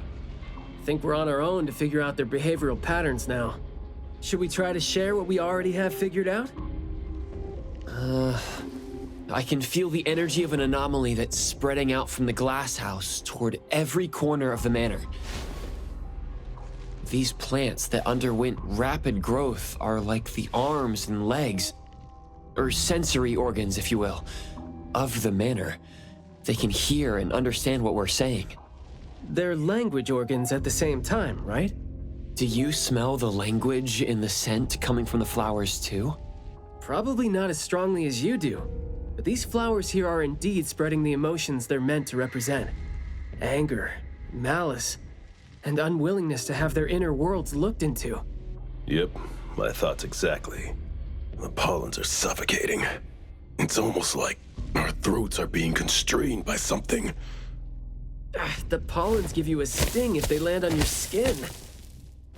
I think we're on our own to figure out their behavioral patterns now. Should we try to share what we already have figured out? I can feel the energy of an anomaly that's spreading out from the glass house toward every corner of the manor. These plants that underwent rapid growth are like the arms and legs, or sensory organs, if you will, of the manor. They can hear and understand what we're saying. They're language organs at the same time, right? Do you smell the language in the scent coming from the flowers too? Probably not as strongly as you do, but these flowers here are indeed spreading the emotions they're meant to represent. Anger, malice, and unwillingness to have their inner worlds looked into. Yep, my thoughts exactly. The pollens are suffocating. It's almost like our throats are being constrained by something. The pollens give you a sting if they land on your skin.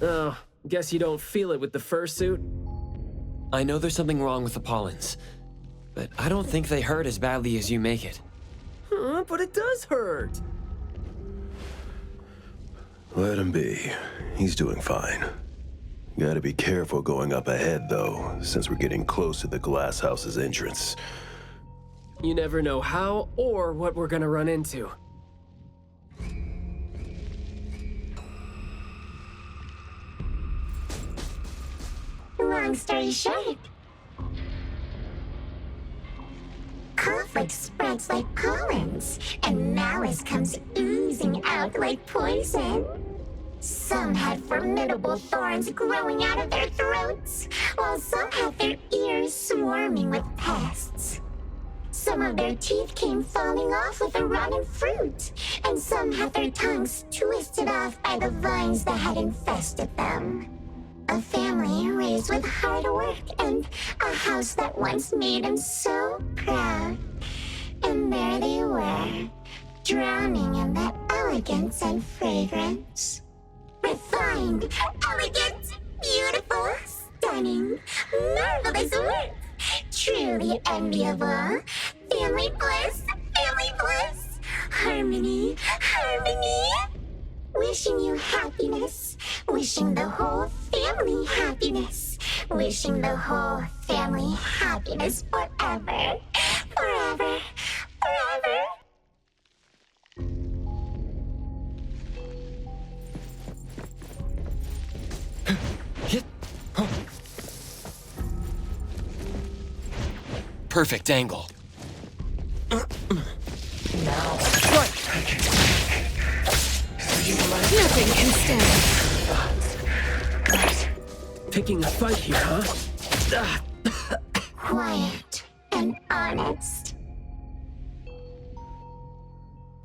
Oh, guess you don't feel it with the fursuit? I know there's something wrong with the pollens, but I don't think they hurt as badly as you make it. But it does hurt. Let him be. He's doing fine. Gotta be careful going up ahead, though, since we're getting close to the glass house's entrance. You never know how or what we're gonna run into. Long story short, conflict spreads like pollens, and malice comes oozing out like poison. Some had formidable thorns growing out of their throats, while some had their ears swarming with pests. Some of their teeth came falling off with the rotten fruit, and some had their tongues twisted off by the vines that had infested them. A family raised with hard work and a house that once made them so proud. And there they were, drowning in that elegance and fragrance. Refined, elegant, beautiful, stunning, marvelous work. Truly enviable. Family bliss, harmony, harmony. Wishing you happiness, wishing the whole family happiness, wishing the whole family happiness forever, forever, forever. Perfect angle. Now, What? nothing can stand. Picking a fight here, huh? Quiet and honest.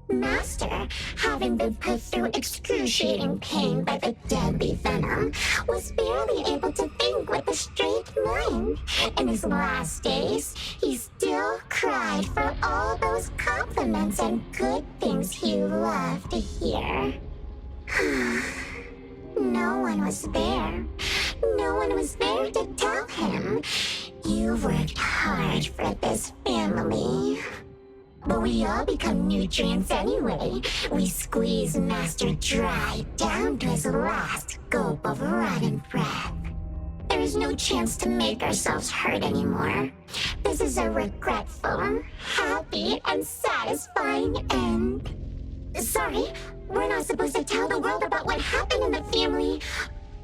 Master, having been put through excruciating pain by the deadly venom, was barely able to think with a straight mind. In his last days, he still cried for all those compliments and good things he loved to hear. No one was there. No one was there to tell him. You worked hard for this family. But we all become nutrients anyway. We squeeze Master dry down to his last gulp of rotten breath. There is no chance to make ourselves hurt anymore. This is a regretful, happy, and satisfying end. Sorry, we're not supposed to tell the world about what happened in the family.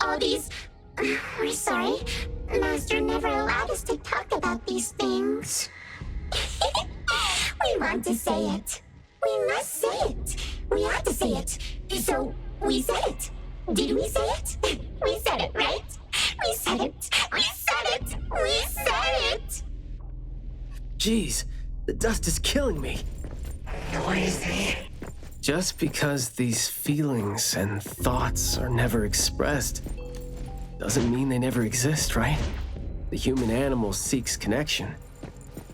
All these... We're sorry. Master never allowed us to talk about these things. We want to say it. We must say it. We have to say it. So, we said it. Did we say it? We said it, right? We said it. We said it. We said it. Jeez, the dust is killing me. Noisy. Just because these feelings and thoughts are never expressed doesn't mean they never exist, right? The human animal seeks connection.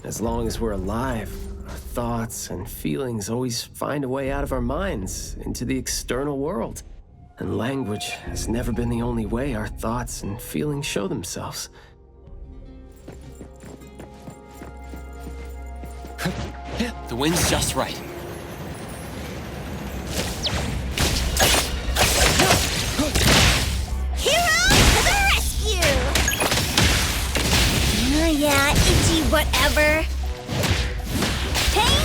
As long as we're alive, our thoughts and feelings always find a way out of our minds into the external world. And language has never been the only way our thoughts and feelings show themselves. The wind's just right. Yeah, itchy whatever. Hey!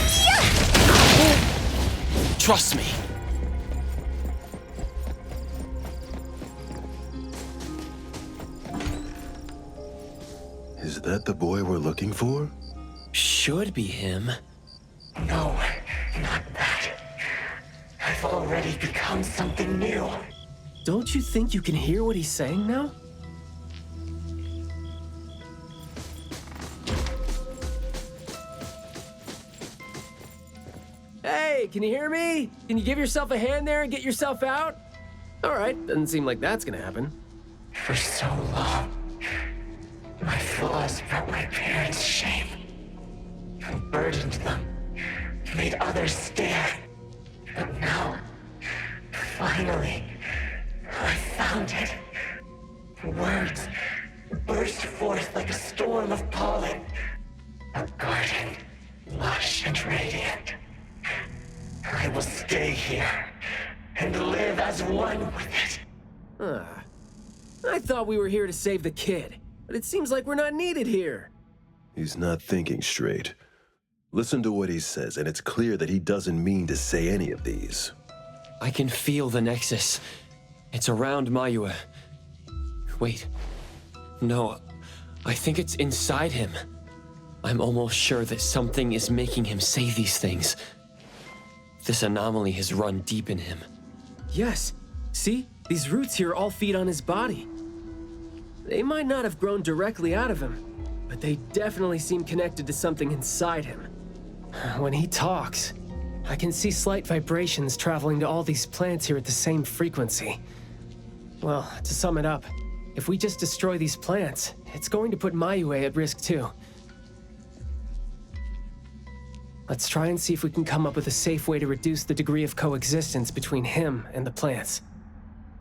Trust me. Is that the boy we're looking for? Should be him. No, not that. I've already become something new. Don't you think you can hear what he's saying now? Hey, can you hear me? Can you give yourself a hand there and get yourself out? All right, doesn't seem like that's gonna happen. For so long, my flaws brought my parents shame. I burdened them, made others stare. But now, finally, I found it. Words burst forth like a storm of pollen. A garden, lush and radiant. I will stay here and live as one with it. I thought we were here to save the kid, but it seems like we're not needed here. He's not thinking straight. Listen to what he says, and it's clear that he doesn't mean to say any of these. I can feel the Nexus. It's around Mayue. Wait. No, I think it's inside him. I'm almost sure that something is making him say these things. This anomaly has run deep in him. Yes. See? These roots here all feed on his body. They might not have grown directly out of him, but they definitely seem connected to something inside him. When he talks, I can see slight vibrations traveling to all these plants here at the same frequency. Well, to sum it up, if we just destroy these plants, it's going to put Mayue at risk too. Let's try and see if we can come up with a safe way to reduce the degree of coexistence between him and the plants.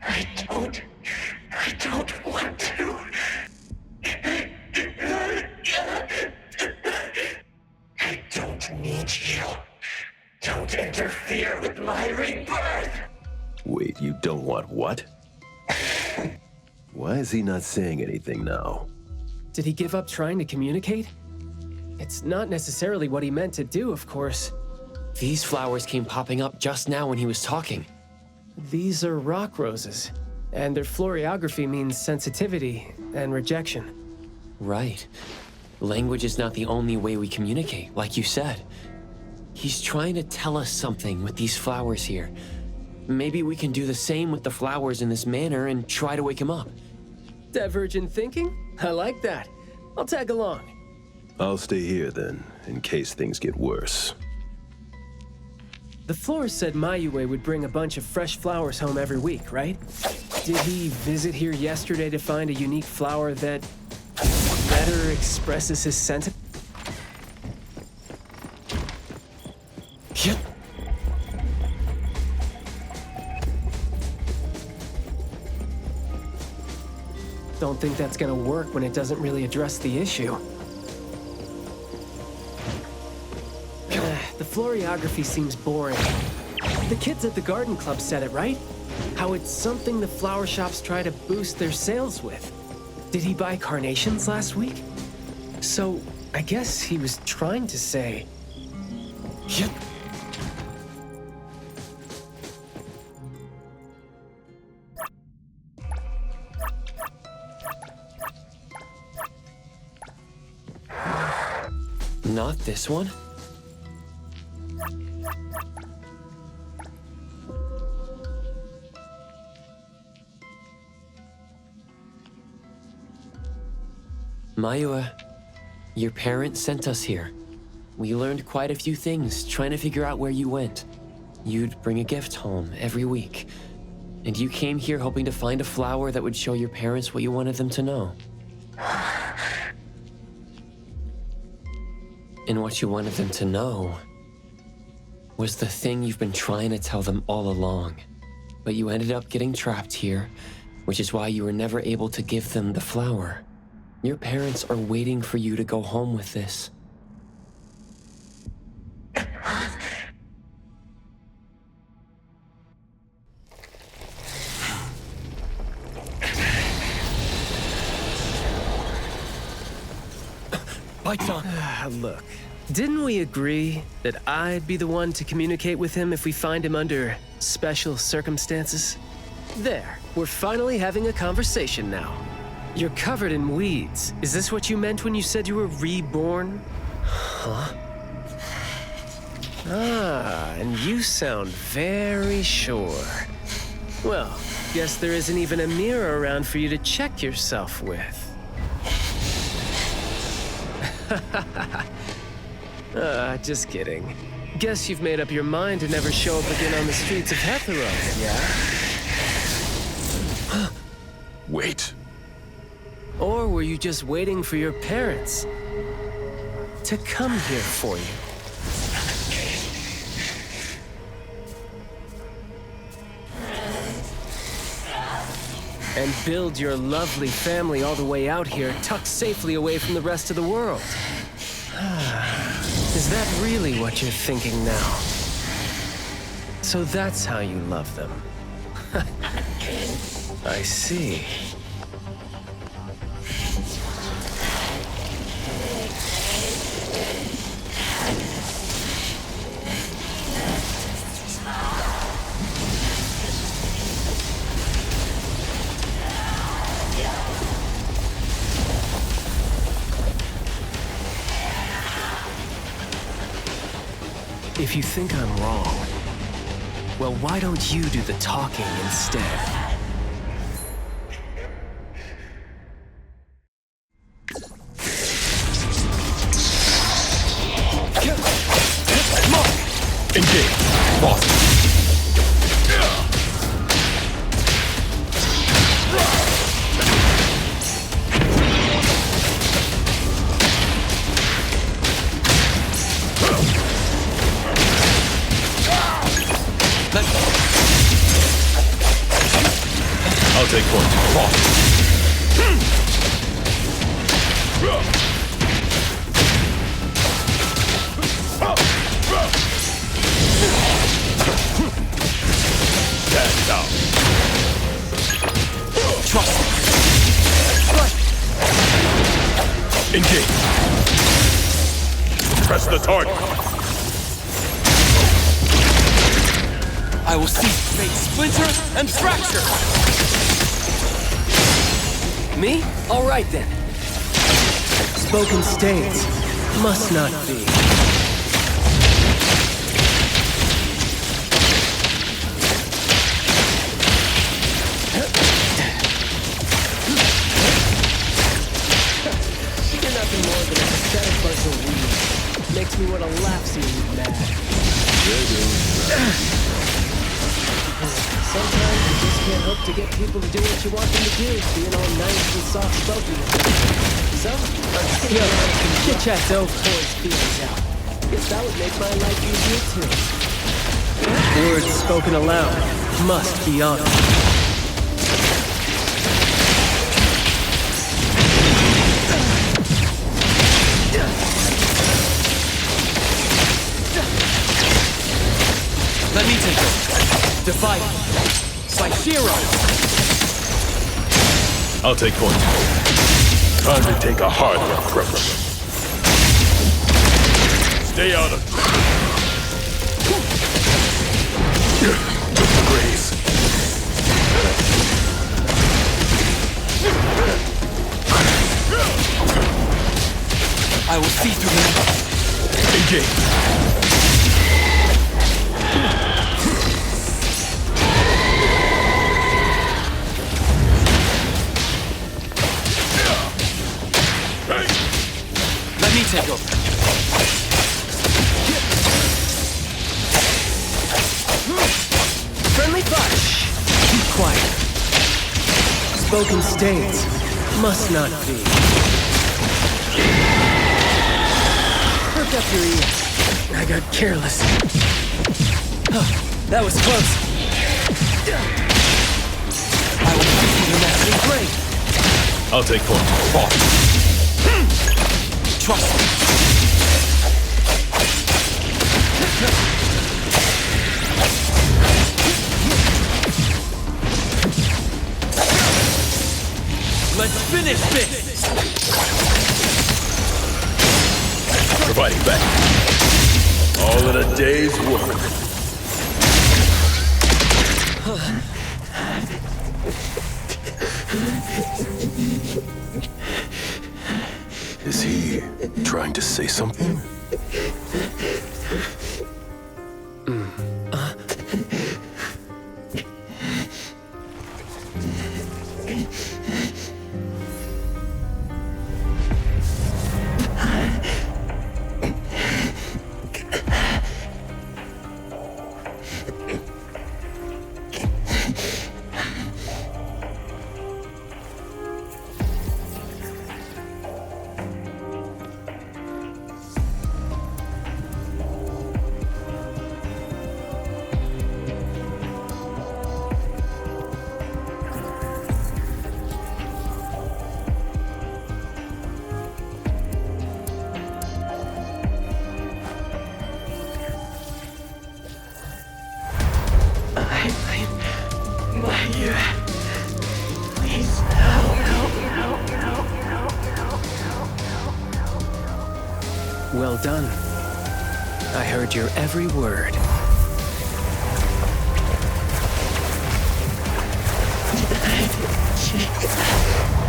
I don't want to. I don't need you. Don't interfere with my rebirth. Wait, you don't want what? Why is he not saying anything now? Did he give up trying to communicate? It's not necessarily what he meant to do, of course. These flowers came popping up just now when he was talking. These are rock roses, and their florography means sensitivity and rejection. Right. Language is not the only way we communicate, like you said. He's trying to tell us something with these flowers here. Maybe we can do the same with the flowers in this manor and try to wake him up. Divergent thinking? I like that. I'll tag along. I'll stay here then, in case things get worse. The florist said Mayue would bring a bunch of fresh flowers home every week, right? Did he visit here yesterday to find a unique flower that better expresses his sentiment? Don't think that's gonna work when it doesn't really address the issue. The floriography seems boring. The kids at the garden club said it, right? How it's something the flower shops try to boost their sales with. Did he buy carnations last week? So, I guess he was trying to say... Not this one? Mayue, your parents sent us here. We learned quite a few things trying to figure out where you went. You'd bring a gift home every week. And you came here hoping to find a flower that would show your parents what you wanted them to know. And what you wanted them to know was the thing you've been trying to tell them all along. But you ended up getting trapped here, which is why you were never able to give them the flower. Your parents are waiting for you to go home with this. Look, didn't we agree that I'd be the one to communicate with him if we find him under special circumstances? There, we're finally having a conversation now. You're covered in weeds. Is this what you meant when you said you were reborn? Huh? Ah, and you sound very sure. Well, guess there isn't even a mirror around for you to check yourself with. Just kidding. Guess you've made up your mind to never show up again on the streets of Hethereau, yeah? Wait. Or were you just waiting for your parents to come here for you? And build your lovely family all the way out here, tucked safely away from the rest of the world? Is that really what you're thinking now? So that's how you love them. I see. If you think I'm wrong, well, why don't you do the talking instead? Engage. Boss. I'll take point. Cross. Stand down. Trust. Engage. Press the target. I will see fate splinter and fracture! Me? All right then. Spoken states must not be. makes me want to laugh seeing you mad. Sometimes you just can't hope to get people to do what you want them to do, being all nice and soft-spoken. So, get chat those boys' feelings out. Guess that would make my life easier too. Words spoken aloud must be honored. Let me take it. Divide by 0. I'll take point. Time to take a harder approach. Stay out of grace. I will see through them. Engage. Let me take over. Friendly fire. Keep quiet. Spoken states must not be. Perk up your ears. I got careless. Oh, that was close. I will fight for the next. Great. I'll take point. Fall. Trust me. Let's finish this! Providing back. All in a day's work. Is he trying to say something? Well done. I heard your every word.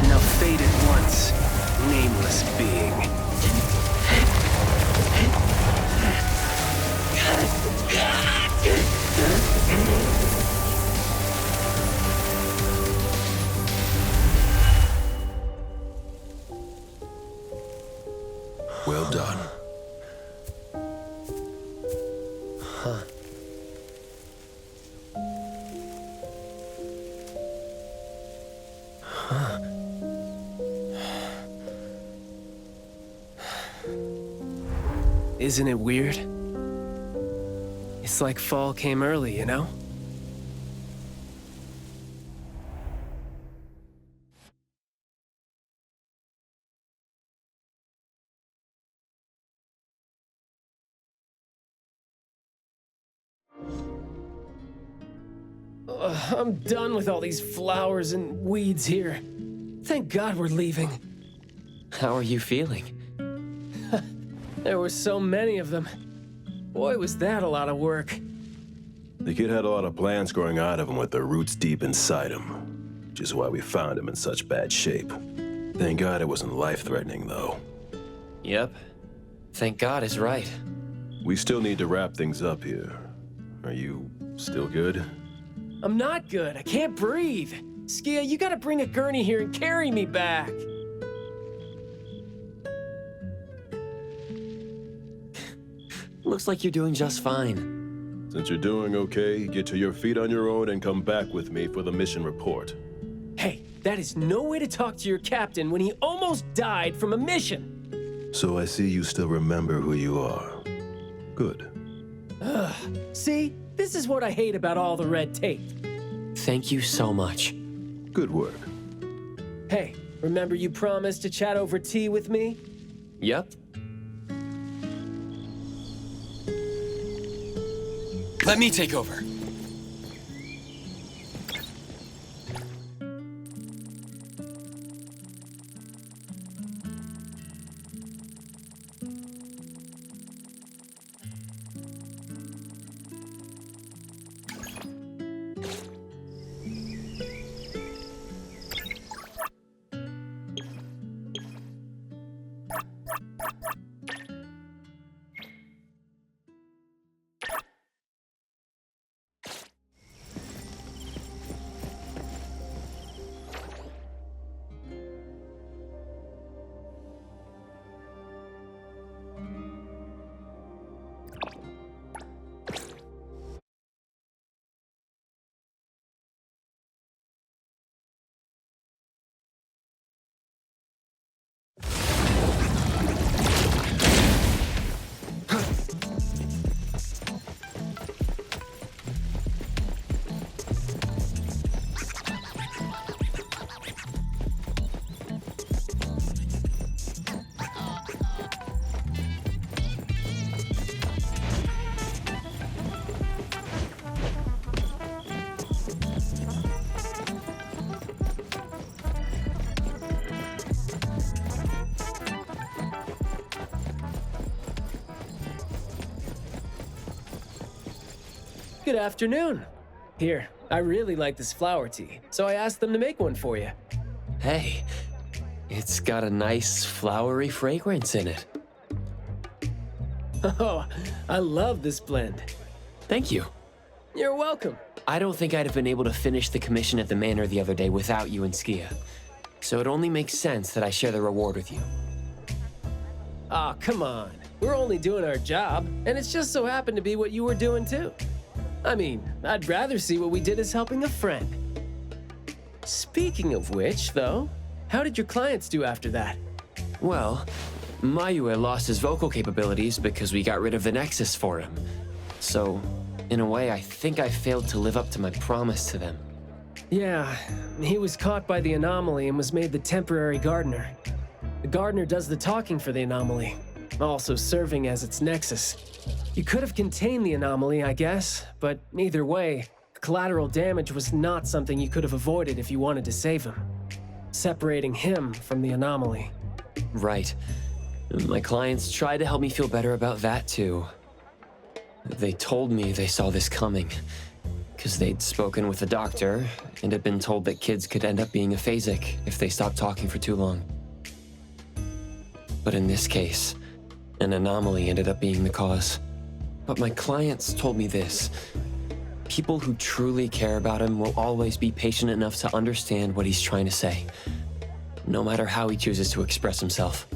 Now fade at once, nameless being. Well done. Huh. Huh. Isn't it weird? It's like fall came early, you know? I'm done with all these flowers and weeds here. Thank God we're leaving. How are you feeling? There were so many of them. Boy, was that a lot of work. The kid had a lot of plants growing out of him with their roots deep inside him, which is why we found him in such bad shape. Thank God it wasn't life-threatening, though. Yep. Thank God is right. We still need to wrap things up here. Are you still good? I'm not good. I can't breathe. Skia, you gotta bring a gurney here and carry me back. Looks like you're doing just fine. Since you're doing okay, get to your feet on your own and come back with me for the mission report. Hey, that is no way to talk to your captain when he almost died from a mission. So I see you still remember who you are. Good. Ugh. See? This is what I hate about all the red tape. Thank you so much. Good work. Hey, remember you promised to chat over tea with me? Yep. Let me take over. Good afternoon. Here, I really like this flower tea, so I asked them to make one for you. Hey, it's got a nice flowery fragrance in it. Oh, I love this blend. Thank you. You're welcome. I don't think I'd have been able to finish the commission at the manor the other day without you and Skia. So it only makes sense that I share the reward with you. Aw, come on. We're only doing our job, and it's just so happened to be what you were doing too. I mean, I'd rather see what we did as helping a friend. Speaking of which, though, how did your clients do after that? Well, Mayue lost his vocal capabilities because we got rid of the Nexus for him. So, in a way, I think I failed to live up to my promise to them. Yeah, he was caught by the anomaly and was made the temporary gardener. The gardener does the talking for the anomaly, also serving as its nexus. You could have contained the anomaly, I guess, but either way, collateral damage was not something you could have avoided if you wanted to save him. Separating him from the anomaly. Right. My clients tried to help me feel better about that too. They told me they saw this coming, because they'd spoken with the doctor and had been told that kids could end up being aphasic if they stopped talking for too long. But in this case, an anomaly ended up being the cause. But my clients told me this. People who truly care about him will always be patient enough to understand what he's trying to say, no matter how he chooses to express himself.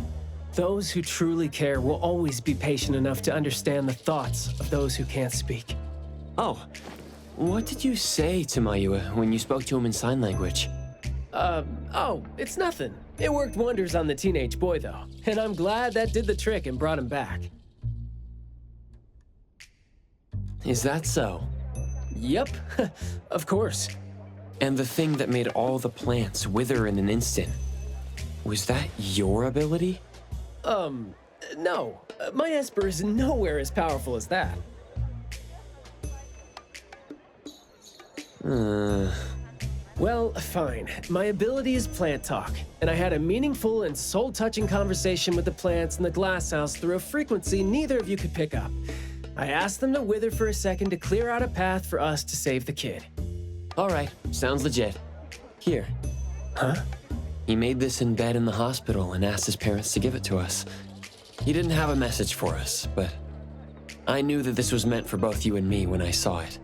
Those who truly care will always be patient enough to understand the thoughts of those who can't speak. Oh, what did you say to Mayue when you spoke to him in sign language? Oh, it's nothing. It worked wonders on the teenage boy, though, and I'm glad that did the trick and brought him back. Is that so? Yep, of course. And the thing that made all the plants wither in an instant, was that your ability? No. My Esper is nowhere as powerful as that. Well, fine. My ability is plant talk, and I had a meaningful and soul-touching conversation with the plants in the glass house through a frequency neither of you could pick up. I asked them to wither for a second to clear out a path for us to save the kid. All right, sounds legit. Here. Huh? He made this in bed in the hospital and asked his parents to give it to us. He didn't have a message for us, but I knew that this was meant for both you and me when I saw it.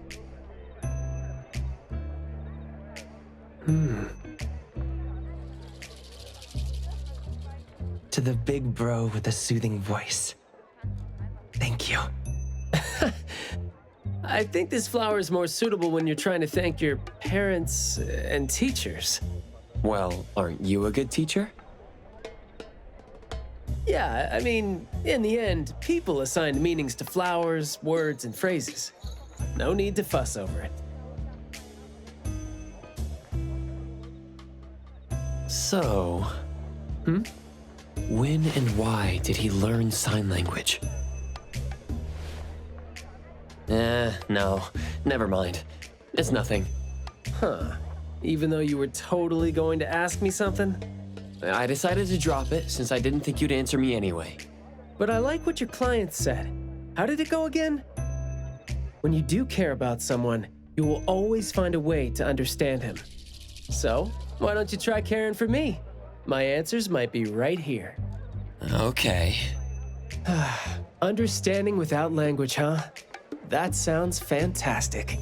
To the big bro with the soothing voice. Thank you. I think this flower is more suitable when you're trying to thank your parents and teachers. Well, aren't you a good teacher? Yeah, I mean, in the end, people assigned meanings to flowers, words, and phrases. No need to fuss over it. So, when and why did he learn sign language? No, never mind. It's nothing. Huh. Even though you were totally going to ask me something? I decided to drop it since I didn't think you'd answer me anyway. But I like what your client said. How did it go again? When you do care about someone, you will always find a way to understand him. So, why don't you try caring for me? My answers might be right here. Okay. Understanding without language, huh? That sounds fantastic.